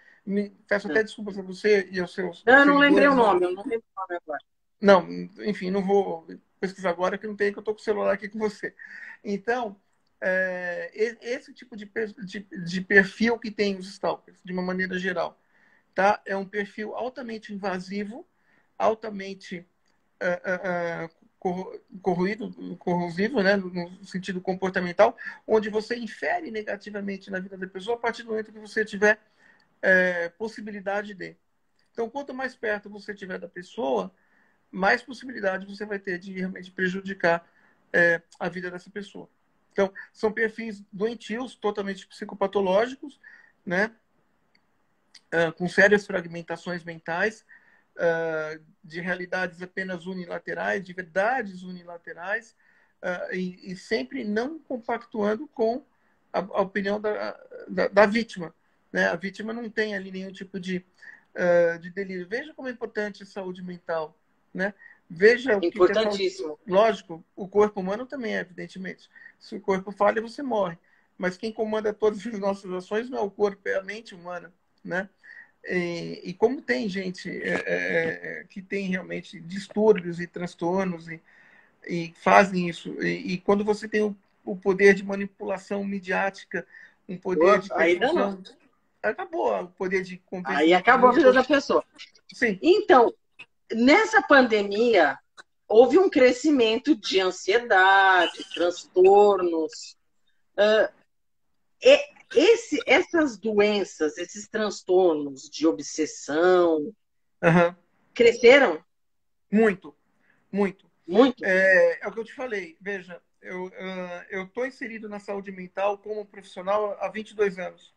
Peço até desculpas a você e aos seus Não, eu não lembrei o seguidores. nome, eu não lembro o nome agora. Não, enfim, não vou pesquisar agora, que não tem, que eu estou com o celular aqui com você. Então, esse tipo de perfil que tem os stalkers, de uma maneira geral, tá? É um perfil altamente invasivo, altamente corrosivo, né? No sentido comportamental, onde você infere negativamente na vida da pessoa a partir do momento que você tiver possibilidade de. Então, quanto mais perto você tiver da pessoa, mais possibilidade você vai ter de realmente prejudicar a vida dessa pessoa. Então, são perfis doentios, totalmente psicopatológicos, né? Com sérias fragmentações mentais, de realidades apenas unilaterais, de verdades unilaterais, e sempre não compactuando com a opinião da vítima. Né? A vítima não tem ali nenhum tipo de delírio. Veja como é importante a saúde mental. Né? Veja o que é saúde. Importantíssimo. Lógico, o corpo humano também é, evidentemente. Se o corpo falha, você morre. Mas quem comanda todas as nossas ações não é o corpo, é a mente humana. Né? E como tem gente que tem realmente distúrbios e transtornos e fazem isso, e quando você tem o poder de manipulação midiática, um poder de Aí danou. perfusão, acabou o poder de Aí convencimento acabou a vida mútuo. da pessoa. Sim. Então, nessa pandemia, houve um crescimento de ansiedade, transtornos. Essas doenças, esses transtornos de obsessão, Uhum. cresceram Muito, muito. muito. É o que eu te falei. Veja, eu estou inserido na saúde mental como profissional há 22 anos,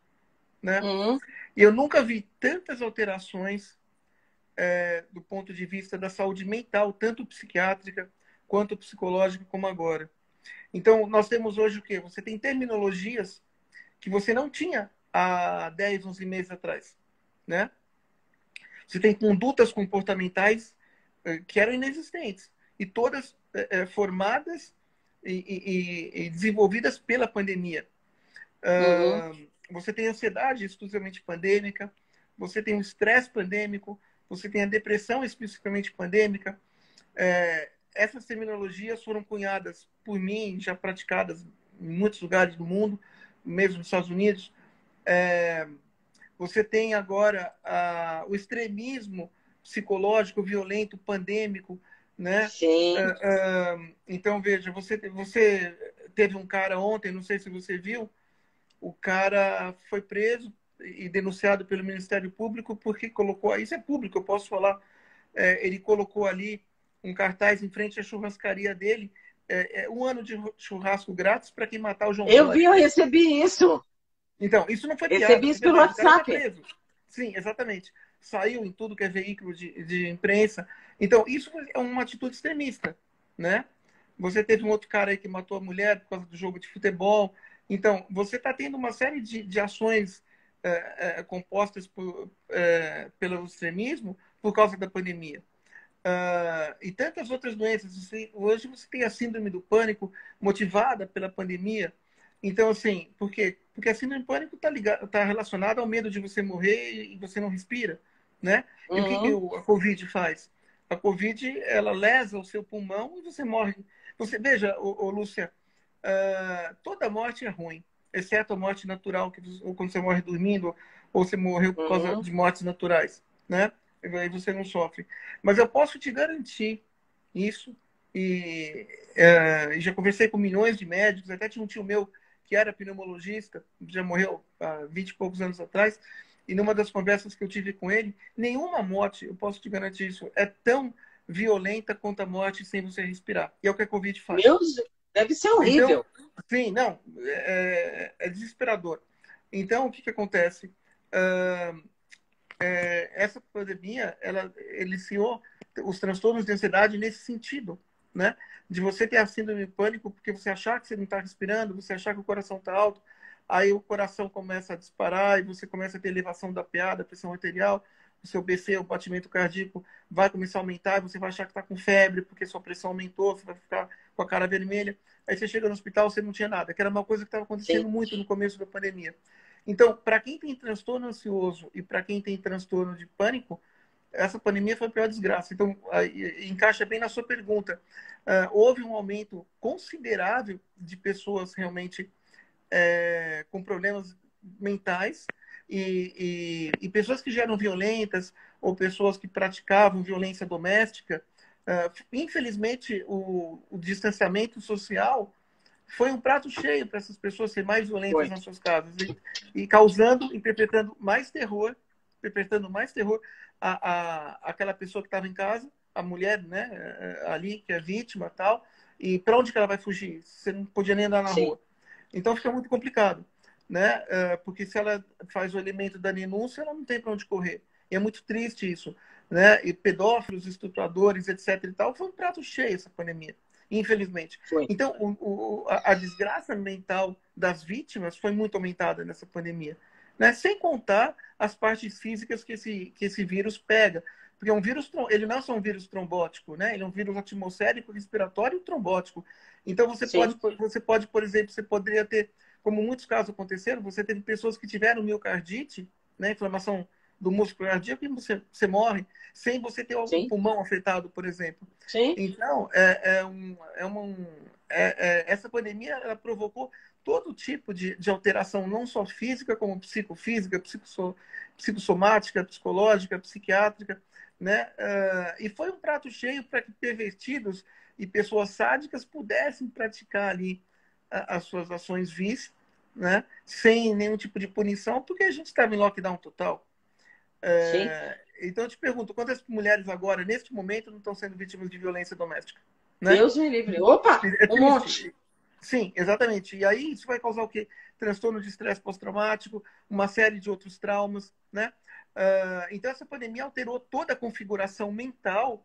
né? Uhum, E eu nunca vi tantas alterações do ponto de vista da saúde mental, tanto psiquiátrica quanto psicológica, como agora. Então, nós temos hoje o quê? Você tem terminologias que você não tinha há 10, 11 meses atrás, né? Você tem condutas comportamentais que eram inexistentes e todas formadas e desenvolvidas pela pandemia. uhum. Você tem ansiedade exclusivamente pandêmica, você tem o estresse pandêmico, você tem a depressão especificamente pandêmica. Essas terminologias foram cunhadas por mim, já praticadas em muitos lugares do mundo, mesmo nos Estados Unidos. Você tem agora o extremismo psicológico, violento, pandêmico, né? Sim, Então, veja, você teve um cara ontem, não sei se você viu, o cara foi preso e denunciado pelo Ministério Público porque colocou, isso é público, eu posso falar, ele colocou ali um cartaz em frente à churrascaria dele, um ano de churrasco grátis para quem matar o João eu vi, Dória. eu recebi isso. Então, isso não foi piada, Recebi é isso pelo verdade, o cara está WhatsApp. preso. Sim, exatamente. Saiu em tudo que é veículo de imprensa. Então, isso é uma atitude extremista, né? Você teve um outro cara aí que matou a mulher por causa do jogo de futebol. Então, você está tendo uma série de ações compostas pelo extremismo por causa da pandemia. E tantas outras doenças. Hoje você tem a síndrome do pânico motivada pela pandemia. Então, assim, por quê? Porque a síndrome do pânico está relacionada ao medo de você morrer e você não respira, né? E o que, que Uhum, a Covid faz? A Covid, ela lesa o seu pulmão e você morre. Você, veja, Lúcia, toda morte é ruim, exceto a morte natural, ou quando você morre dormindo, ou você morreu por causa uhum. de mortes naturais, né? Aí você não sofre. Mas eu posso te garantir isso, e já conversei com milhões de médicos, até tinha um tio meu que era pneumologista, já morreu há 20 e poucos anos atrás, e numa das conversas que eu tive com ele, nenhuma morte, eu posso te garantir isso, é tão violenta quanto a morte sem você respirar. E é o que a Covid faz. Meu Deus, deve ser Então, horrível. sim, não, é desesperador. Então, o que, que acontece? Essa pandemia, ela iniciou os transtornos de ansiedade nesse sentido, né? De você ter a síndrome de pânico porque você achar que você não está respirando, você achar que o coração está alto, aí o coração começa a disparar e você começa a ter elevação da PA, da pressão arterial, o seu BC, o batimento cardíaco, vai começar a aumentar, e você vai achar que está com febre porque sua pressão aumentou, você vai ficar com a cara vermelha. Aí você chega no hospital, você não tinha nada, que era uma coisa que estava Sim. acontecendo muito no começo da pandemia. Então, para quem tem transtorno ansioso e para quem tem transtorno de pânico, essa pandemia foi a pior desgraça. Então, encaixa bem na sua pergunta. Houve um aumento considerável de pessoas realmente com problemas mentais e pessoas que já eram violentas ou pessoas que praticavam violência doméstica. Infelizmente, o distanciamento social foi um prato cheio para essas pessoas serem mais violentas Foi. nas suas casas e causando, interpretando mais terror aquela pessoa que estava em casa, a mulher, né, ali que é vítima, tal. E para onde que ela vai fugir? Você não podia nem andar na Sim. rua. Então fica muito complicado, né? Porque se ela faz o elemento da denúncia, ela não tem para onde correr. E é muito triste isso, né? E pedófilos, estupradores, etc. e tal, foi um prato cheio essa pandemia, infelizmente. Foi. Então, a desgraça mental das vítimas foi muito aumentada nessa pandemia. Né? Sem contar as partes físicas que esse vírus pega. Porque um vírus, ele não é só um vírus trombótico, né? Ele é um vírus atmosférico, respiratório e trombótico. Então, Sim. você pode, por exemplo, você poderia ter, como muitos casos aconteceram, você teve pessoas que tiveram miocardite, né? Inflamação do músculo cardíaco e você morre sem você ter o Sim, pulmão afetado, por exemplo. sim, Então, essa pandemia ela provocou todo tipo de alteração, não só física, como psicofísica, psicossomática, psicológica, psiquiátrica, né? E foi um prato cheio para que pervertidos e pessoas sádicas pudessem praticar ali as suas ações vis, né? Sem nenhum tipo de punição, porque a gente estava em lockdown total. sim. Então, eu te pergunto, quantas mulheres agora, neste momento, não estão sendo vítimas de violência doméstica? Né? Deus me livre. Opa, É um monte. triste. Sim, exatamente. E aí isso vai causar o quê? Transtorno de estresse pós-traumático, uma série de outros traumas, né? Então, essa pandemia alterou toda a configuração mental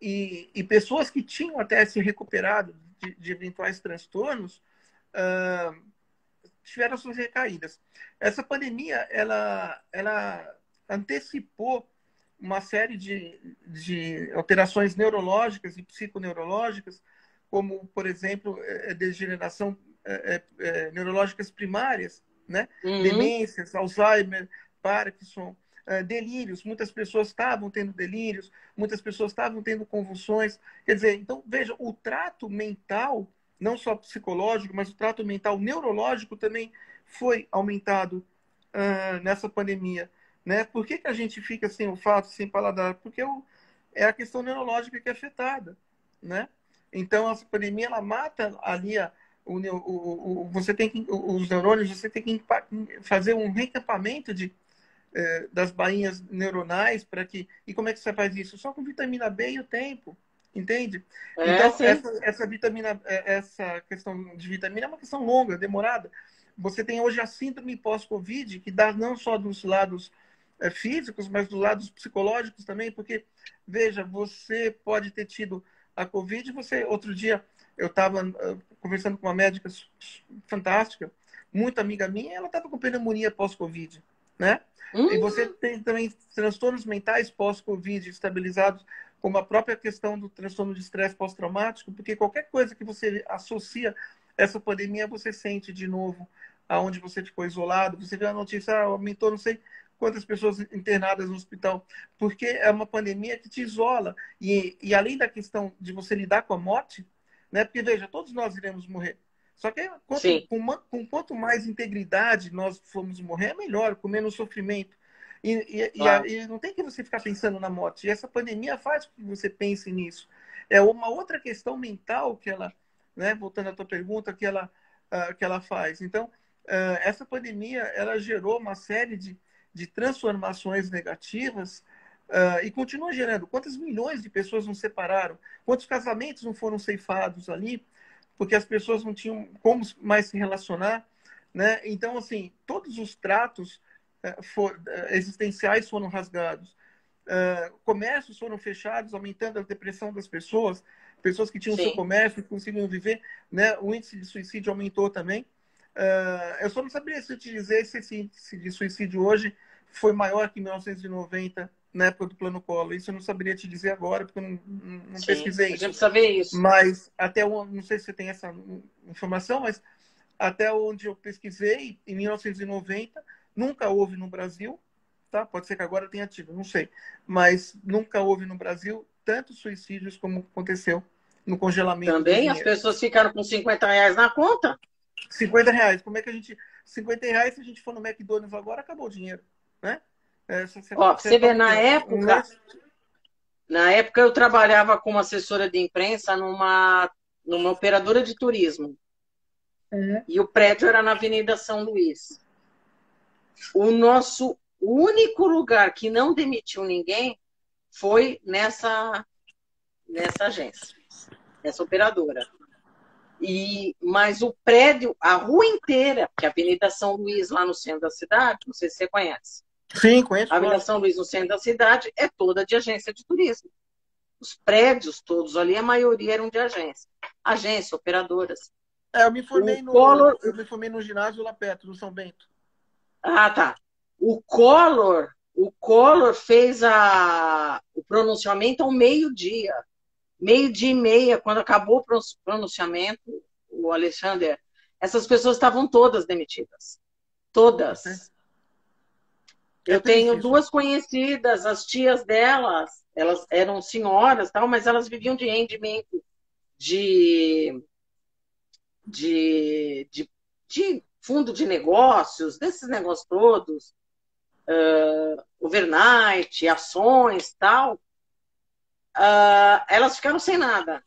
e pessoas que tinham até se recuperado de eventuais transtornos tiveram suas recaídas. Essa pandemia, ela antecipou uma série de alterações neurológicas e psiconeurológicas, como, por exemplo, degeneração neurológicas primárias, né? Uhum. Demências, Alzheimer, Parkinson, delírios. Muitas pessoas estavam tendo delírios, muitas pessoas estavam tendo convulsões. Quer dizer, então, veja, o trato mental, não só psicológico, mas o trato mental neurológico também foi aumentado nessa pandemia. Né? Por que a gente fica sem olfato, sem paladar? Porque é a questão neurológica que é afetada. Né? Então, essa pandemia ela mata ali você tem que, os neurônios, você tem que fazer um reencampamento das bainhas neuronais para que. E como é que você faz isso? Só com vitamina B e o tempo. Entende? É, Então, sim. essa questão de vitamina é uma questão longa, demorada. Você tem hoje a síndrome pós-Covid, que dá não só dos lados físicos, mas dos lados psicológicos também, porque, veja, você pode ter tido a Covid, outro dia, eu estava conversando com uma médica fantástica, muito amiga minha, ela estava com pneumonia pós-Covid, né? E você Hum, tem também transtornos mentais pós-Covid estabilizados, como a própria questão do transtorno de estresse pós-traumático, porque qualquer coisa que você associa essa pandemia, você sente de novo aonde você ficou isolado. Você vê a notícia, aumentou não sei quantas pessoas internadas no hospital, porque é uma pandemia que te isola. E além da questão de você lidar com a morte, né? Porque, veja, todos nós iremos morrer. Só que sim, com quanto mais integridade nós formos morrer, é melhor, com menos sofrimento. claro. E não tem que você ficar pensando na morte. E essa pandemia faz com que você pense nisso. É uma outra questão mental que ela, né, voltando à tua pergunta, que ela faz. Então, essa pandemia ela gerou uma série de transformações negativas e continua gerando. Quantas milhões de pessoas não separaram? Quantos casamentos não foram ceifados ali? Porque as pessoas não tinham como mais se relacionar, né? Então, assim, todos os tratos existenciais foram rasgados. Comércios foram fechados, aumentando a depressão das pessoas. Pessoas que tinham seu Sim. comércio, que conseguiam viver, né? O índice de suicídio aumentou também. Eu só não saberia se te dizer se esse índice de suicídio hoje foi maior que em 1990, na época do Plano Collor. Isso eu não saberia te dizer agora, porque eu não Sim, pesquisei a gente isso. precisa ver isso. Mas não sei se você tem essa informação, mas até onde eu pesquisei, em 1990, nunca houve no Brasil, tá? Pode ser que agora tenha tido, não sei. Mas nunca houve no Brasil tantos suicídios como aconteceu no congelamento do Também as dinheiro. pessoas ficaram com R$ 50 na conta. R$ 50. Como é que a gente. R$ 50, se a gente for no McDonald's agora, acabou o dinheiro. Né? Ó, pra Você você ver, toma o quê? Um lanche? na época eu trabalhava como assessora de imprensa numa operadora de turismo. Uhum. E o prédio era na Avenida São Luís. O nosso único lugar que não demitiu ninguém foi nessa agência, nessa operadora. Mas o prédio, a rua inteira, que é a Avenida São Luís, lá no centro da cidade, não sei se você conhece, Sim, conheço, a Avenida lógico. São Luís, no centro da cidade, é toda de agência de turismo. Os prédios todos ali, a maioria eram de agência, operadoras. O Collor. Eu me formei no ginásio lá perto, no São Bento. Ah, tá. O Collor fez o pronunciamento ao meio-dia. Meio-dia e meia, quando acabou o pronunciamento, o Alexander, essas pessoas estavam todas demitidas. Ok. Todas. Eu triste tenho isso. duas conhecidas, as tias delas, elas eram senhoras, tal, mas elas viviam de rendimento de, de, de, de fundo de negócios, desses negócios todos, overnight, ações, tal. Elas ficaram sem nada.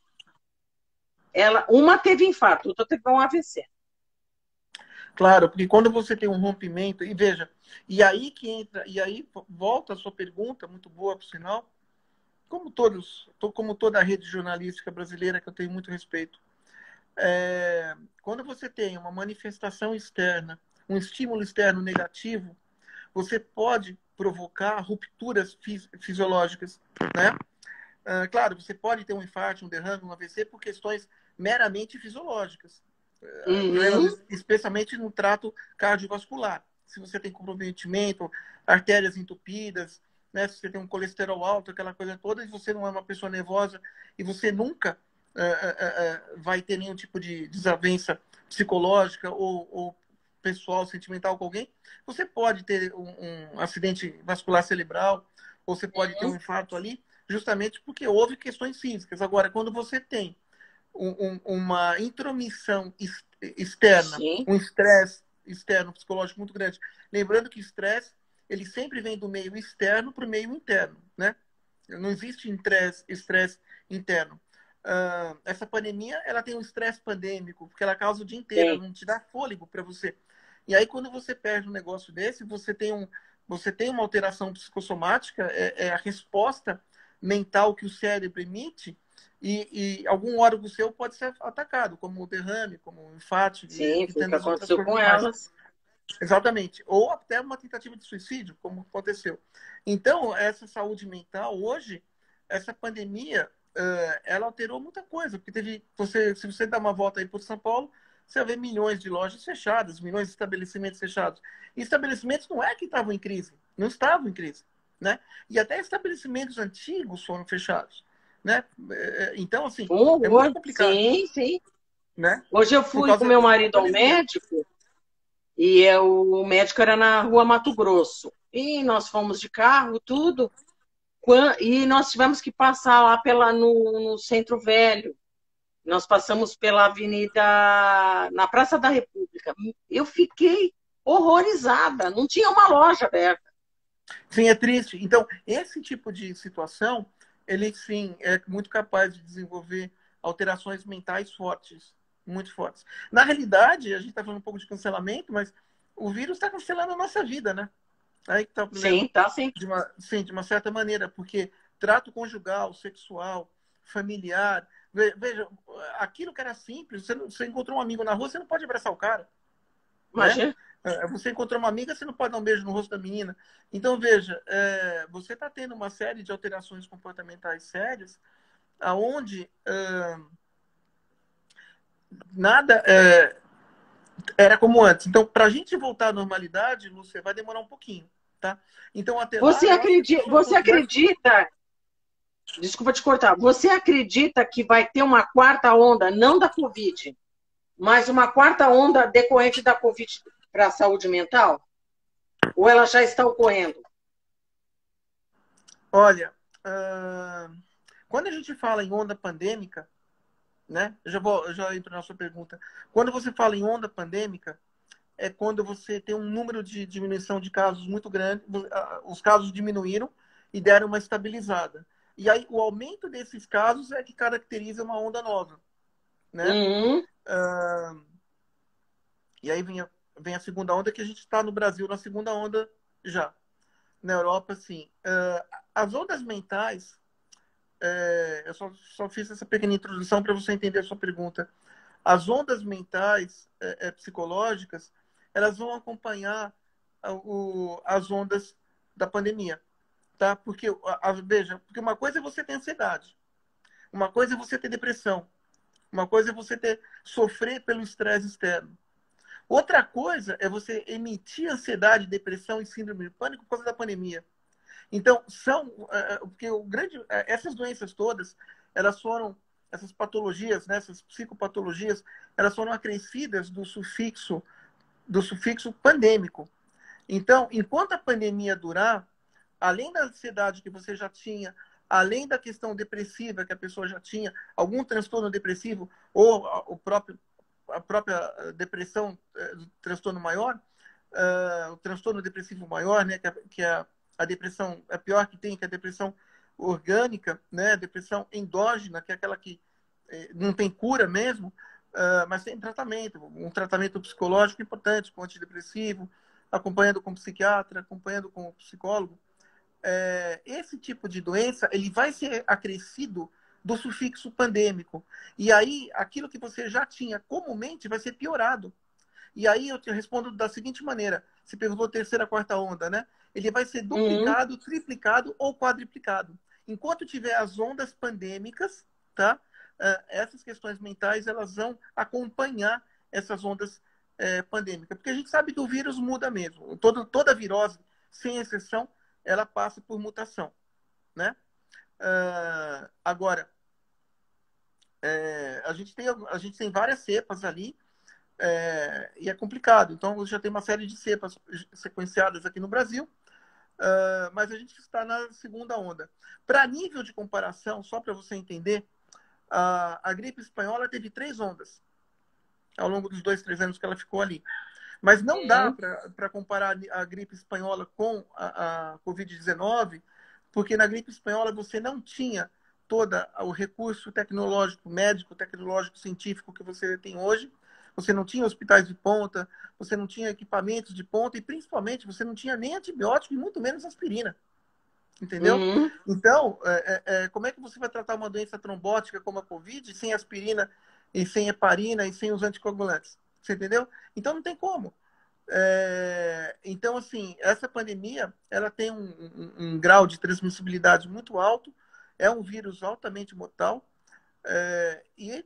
Uma teve infarto, outra teve um AVC. Claro, porque quando você tem um rompimento, e veja, e aí que entra, e aí volta a sua pergunta, muito boa, por sinal, como toda a rede jornalística brasileira, que eu tenho muito respeito. Quando você tem uma manifestação externa, um estímulo externo negativo, você pode provocar rupturas fisiológicas, né? Claro, você pode ter um infarto, um derrame, um AVC por questões meramente fisiológicas, Uhum. problemas, especialmente no trato cardiovascular. Se você tem comprometimento, artérias entupidas, né? Se você tem um colesterol alto, aquela coisa toda, e você não é uma pessoa nervosa e você nunca vai ter nenhum tipo de desavença psicológica ou pessoal, sentimental com alguém, você pode ter um acidente vascular cerebral, ou você pode ter um infarto ali, justamente porque houve questões físicas. Agora, quando você tem uma intromissão externa, Sim, um estresse externo psicológico muito grande, lembrando que o estresse ele sempre vem do meio externo para o meio interno, né? Não existe estresse interno. Essa pandemia ela tem um estresse pandêmico, porque ela causa o dia inteiro, ela tem. não te dá fôlego para você. E aí, quando você perde um negócio desse, você tem uma alteração psicossomática, é a resposta mental que o cérebro emite, e algum órgão seu pode ser atacado, como o derrame, como o infarto Sim, e foi o que tantas outras aconteceu coisas com mais. elas. Exatamente. Ou até uma tentativa de suicídio, como aconteceu. Então, essa saúde mental, hoje, essa pandemia, ela alterou muita coisa. Porque se você dá uma volta aí por São Paulo, você vai ver milhões de lojas fechadas, milhões de estabelecimentos fechados. E estabelecimentos não é que estavam em crise, não estavam em crise. Né? E até estabelecimentos antigos foram fechados. Né? Então, assim, Um é muito horror. complicado. Sim, sim. Né? Hoje eu Por fui com causa meu da marido ao pandemia. médico e o médico era na rua Mato Grosso. E nós fomos de carro, tudo. E nós tivemos que passar lá no Centro Velho. Nós passamos pela Avenida, na Praça da República. Eu fiquei horrorizada. Não tinha uma loja aberta. Sim, é triste. Então, esse tipo de situação, ele sim é muito capaz de desenvolver alterações mentais fortes, muito fortes. Na realidade, a gente está falando um pouco de cancelamento, mas o vírus está cancelando a nossa vida, né? Aí que está o problema. Sim, tá sim. De uma certa maneira, porque trato conjugal, sexual, familiar. Veja, aquilo que era simples, você encontrou um amigo na rua, você não pode abraçar o cara, né? Imagina. Você encontrou uma amiga, você não pode dar um beijo no rosto da menina. Então, veja, você está tendo uma série de alterações comportamentais sérias, aonde nada era como antes. Então, para a gente voltar à normalidade, Lúcia, vai demorar um pouquinho, tá? Então, até lá, eu acho que as pessoas Você estão mais... acredita, desculpa te cortar, você acredita que vai ter uma quarta onda, não da Covid, mas uma quarta onda decorrente da Covid para a saúde mental? Ou ela já está ocorrendo? Olha, quando a gente fala em onda pandêmica, né? Eu já entro na sua pergunta. Quando você fala em onda pandêmica, é quando você tem um número de diminuição de casos muito grande, os casos diminuíram e deram uma estabilizada. E aí o aumento desses casos é que caracteriza uma onda nova, né? Uhum. E aí vem a segunda onda, que a gente está no Brasil na segunda onda já. Na Europa, sim. As ondas mentais, eu só fiz essa pequena introdução para você entender a sua pergunta. As ondas mentais psicológicas, elas vão acompanhar as ondas da pandemia, tá? Porque, veja, porque uma coisa é você ter ansiedade, uma coisa é você ter depressão, uma coisa é você sofrer pelo estresse externo. Outra coisa é você emitir ansiedade, depressão e síndrome de pânico por causa da pandemia. Então, porque essas doenças todas, essas patologias, né, essas psicopatologias, elas foram acrescidas do sufixo pandêmico. Então, enquanto a pandemia durar, além da ansiedade que você já tinha, além da questão depressiva que a pessoa já tinha, algum transtorno depressivo ou a própria depressão, transtorno maior, o transtorno depressivo maior, né, que é a depressão, a pior que tem, que é a depressão orgânica, né, a depressão endógena, que é aquela que não tem cura mesmo, mas tem tratamento, um tratamento psicológico importante, com antidepressivo, acompanhando com psiquiatra, acompanhando com psicólogo. Esse tipo de doença ele vai ser acrescido do sufixo pandêmico. E aí, aquilo que você já tinha comumente vai ser piorado. E aí eu te respondo da seguinte maneira. Você perguntou terceira, quarta onda, né? Ele vai ser duplicado, triplicado ou quadriplicado. Enquanto tiver as ondas pandêmicas, tá? Essas questões mentais elas vão acompanhar essas ondas pandêmicas. Porque a gente sabe que o vírus muda mesmo. Toda virose, sem exceção, ela passa por mutação, né? Agora, a gente tem várias cepas ali, e é complicado. Então, já tem uma série de cepas sequenciadas aqui no Brasil, mas a gente está na segunda onda. Para nível de comparação, só para você entender, a gripe espanhola teve 3 ondas ao longo dos 2, 3 anos que ela ficou ali. Mas não dá para comparar a gripe espanhola com a Covid-19, porque na gripe espanhola você não tinha todo o recurso tecnológico, médico, tecnológico, científico que você tem hoje. Você não tinha hospitais de ponta, você não tinha equipamentos de ponta e, principalmente, você não tinha nem antibiótico e muito menos aspirina. Entendeu? Então, como é que você vai tratar uma doença trombótica como a Covid sem aspirina e sem heparina e sem os anticoagulantes? Você entendeu? Então, não tem como. Então, assim, essa pandemia, ela tem um grau de transmissibilidade muito alto, é um vírus altamente mortal, e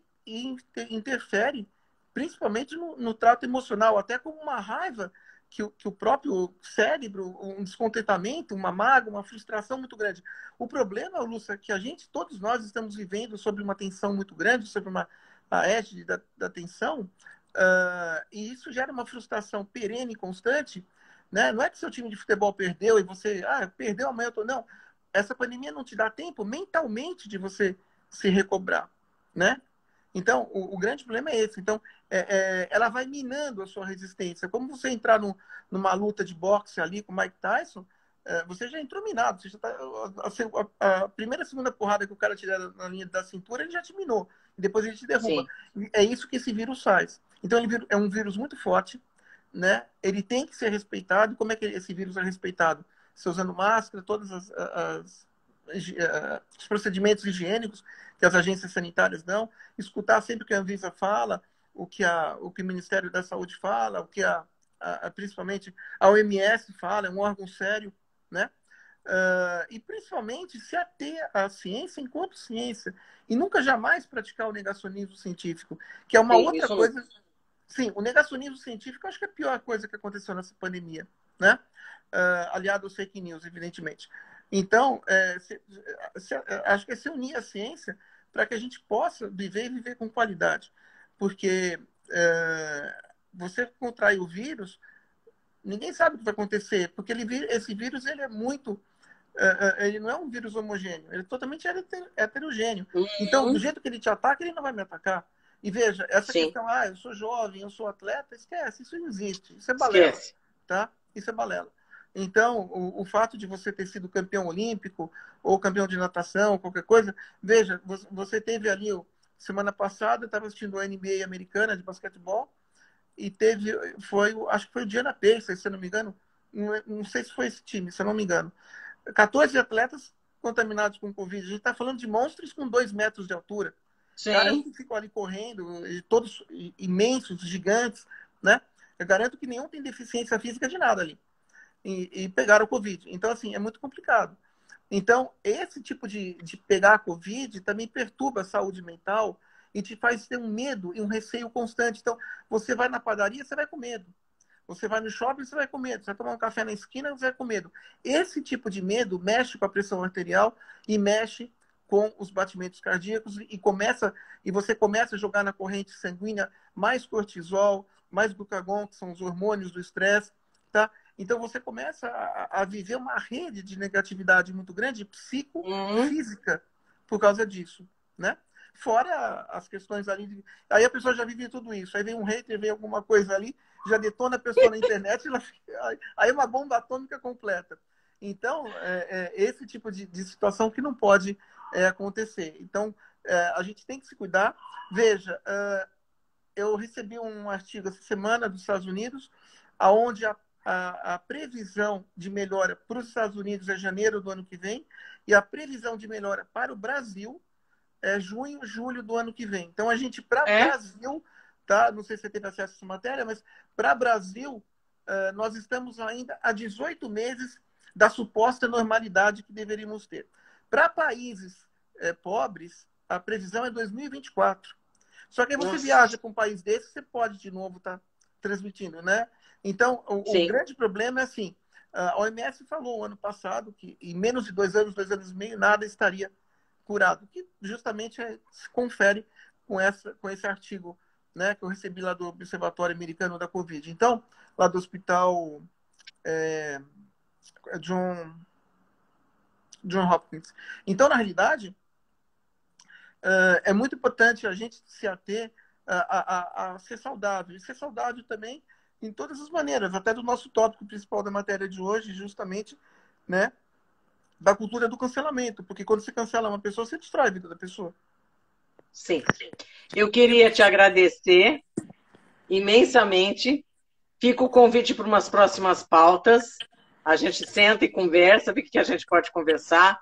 interfere principalmente no trato emocional, até com uma raiva que o próprio cérebro, um descontentamento, uma mágoa, uma frustração muito grande. O problema, Lúcia, é que todos nós estamos vivendo sobre uma tensão muito grande, sobre a égide da tensão, e isso gera uma frustração perene e constante, né? Não é que seu time de futebol perdeu e você, perdeu, amanhã eu tô... Não, essa pandemia não te dá tempo mentalmente de você se recobrar, né? Então, o grande problema é esse. Então, ela vai minando a sua resistência. Como você entrar numa luta de boxe ali com o Mike Tyson, você já entrou minado. Você já tá, a primeira, segunda porrada que o cara tirar na linha da cintura, ele já te minou. E depois ele te derruba. Sim. É isso que esse vírus faz. Então, ele é um vírus muito forte, né? Ele tem que ser respeitado. Como é que esse vírus é respeitado? Você usando máscara, todos os procedimentos higiênicos que as agências sanitárias dão, escutar sempre o que a Anvisa fala, o que o Ministério da Saúde fala, o que principalmente a OMS fala, é um órgão sério, né? E principalmente se ater à ciência enquanto ciência e nunca jamais praticar o negacionismo científico, que é uma outra coisa. Sim, o negacionismo científico eu acho que é a pior coisa que aconteceu nessa pandemia, né? Aliado aos fake news, evidentemente. Então, acho que é se unir à ciência para que a gente possa viver com qualidade. Porque você contrai o vírus, ninguém sabe o que vai acontecer, porque esse vírus ele é muito... ele não é um vírus homogêneo, ele é totalmente heterogêneo. Então, do jeito que ele te ataca, ele não vai me atacar. E veja, essa questão, eu sou jovem, eu sou atleta, esquece, isso não existe, isso é balela. Esquece. Tá? Isso é balela. Então, o fato de você ter sido campeão olímpico ou campeão de natação, qualquer coisa, veja, você teve ali, semana passada, eu estava assistindo a NBA americana de basquetebol e acho que foi o Diana Pacers, se eu não me engano, não sei se foi esse time, se eu não me engano. 14 atletas contaminados com Covid. A gente está falando de monstros com 2 metros de altura. Sim. Caras que ficam ali correndo, todos imensos, gigantes, né? Eu garanto que nenhum tem deficiência física de nada ali. E pegaram o Covid. Então, assim, é muito complicado. Então, esse tipo de pegar a Covid também perturba a saúde mental e te faz ter um medo e um receio constante. Então, você vai na padaria, você vai com medo. Você vai no shopping, você vai com medo. Você vai tomar um café na esquina, você vai com medo. Esse tipo de medo mexe com a pressão arterial e mexe com os batimentos cardíacos e você começa a jogar na corrente sanguínea mais cortisol, mais glucagon, que são os hormônios do estresse, tá? Então você começa a viver uma rede de negatividade muito grande, psicofísica, por causa disso, né? Fora as questões ali. Aí a pessoa já vive tudo isso. Aí vem um hater, vem alguma coisa ali, já detona a pessoa na internet, aí é uma bomba atômica completa. Então, esse tipo de situação que não pode acontecer. Então, a gente tem que se cuidar. Veja, eu recebi um artigo essa semana dos Estados Unidos, onde a previsão de melhora para os Estados Unidos é janeiro do ano que vem, e a previsão de melhora para o Brasil é junho, julho do ano que vem. Então, a gente, para Brasil, tá? Não sei se você teve acesso a essa matéria, mas para Brasil, nós estamos ainda há 18 meses da suposta normalidade que deveríamos ter. Para países pobres, a previsão é 2024. Só que aí você viaja para um país desse, você pode de novo estar transmitindo, né? Então, o grande problema é assim, a OMS falou ano passado que em menos de 2 anos, 2 anos e meio, nada estaria curado, que justamente se confere com esse artigo, né, que eu recebi lá do Observatório Americano da Covid. Então, lá do Hospital John Hopkins. Então, na realidade, é muito importante a gente se ater a ser saudável. E ser saudável também em todas as maneiras, até do nosso tópico principal da matéria de hoje, justamente, né, da cultura do cancelamento. Porque quando você cancela uma pessoa, você destrói a vida da pessoa. Sim. Eu queria te agradecer imensamente. Fica o convite para umas próximas pautas. A gente senta e conversa, vê o que a gente pode conversar.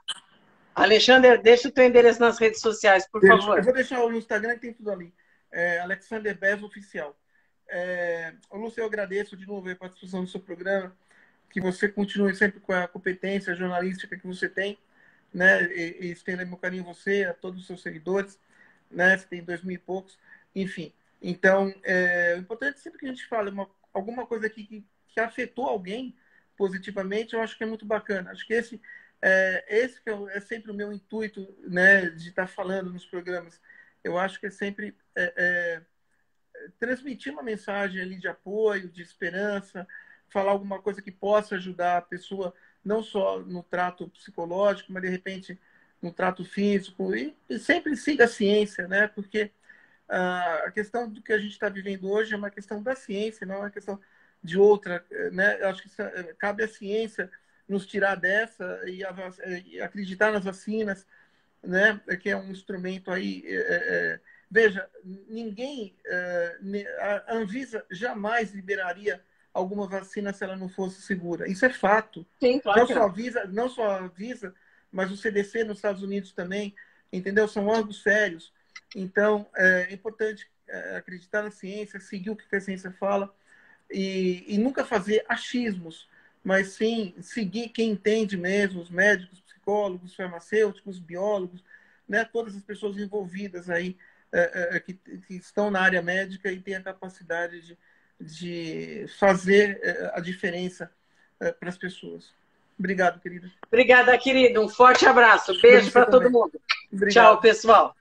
Alexandre, deixa o teu endereço nas redes sociais, por favor. Eu vou deixar no Instagram, que tem tudo ali. Alexander Bez Oficial. Lúcio, eu agradeço de novo a participação do seu programa, que você continue sempre com a competência jornalística que você tem, né? E estenda meu carinho a você, a todos os seus seguidores, né? Você tem 2.000 e poucos, enfim. Então, o importante sempre que a gente fala alguma coisa aqui que afetou alguém positivamente, eu acho que é muito bacana. Acho que esse que é sempre o meu intuito, né, de estar falando nos programas. Eu acho que é sempre transmitir uma mensagem ali de apoio, de esperança, falar alguma coisa que possa ajudar a pessoa, não só no trato psicológico, mas de repente no trato físico, e sempre siga a ciência, né? Porque a questão do que a gente está vivendo hoje é uma questão da ciência, não é uma questão de outra, né? Eu acho que cabe à ciência nos tirar dessa e acreditar nas vacinas, né? Que é um instrumento aí. Veja, a Anvisa jamais liberaria alguma vacina se ela não fosse segura. Isso é fato. Sim, claro. Não só a Anvisa, mas o CDC nos Estados Unidos também, entendeu? São órgãos sérios. Então, é importante acreditar na ciência, seguir o que a ciência fala e nunca fazer achismos, mas sim seguir quem entende mesmo, os médicos, psicólogos, farmacêuticos, biólogos, né? Todas as pessoas envolvidas aí que estão na área médica e têm a capacidade de fazer a diferença para as pessoas. Obrigado, querida. Obrigada, querido. Um forte abraço. Beijo para todo mundo. Obrigado. Tchau, pessoal.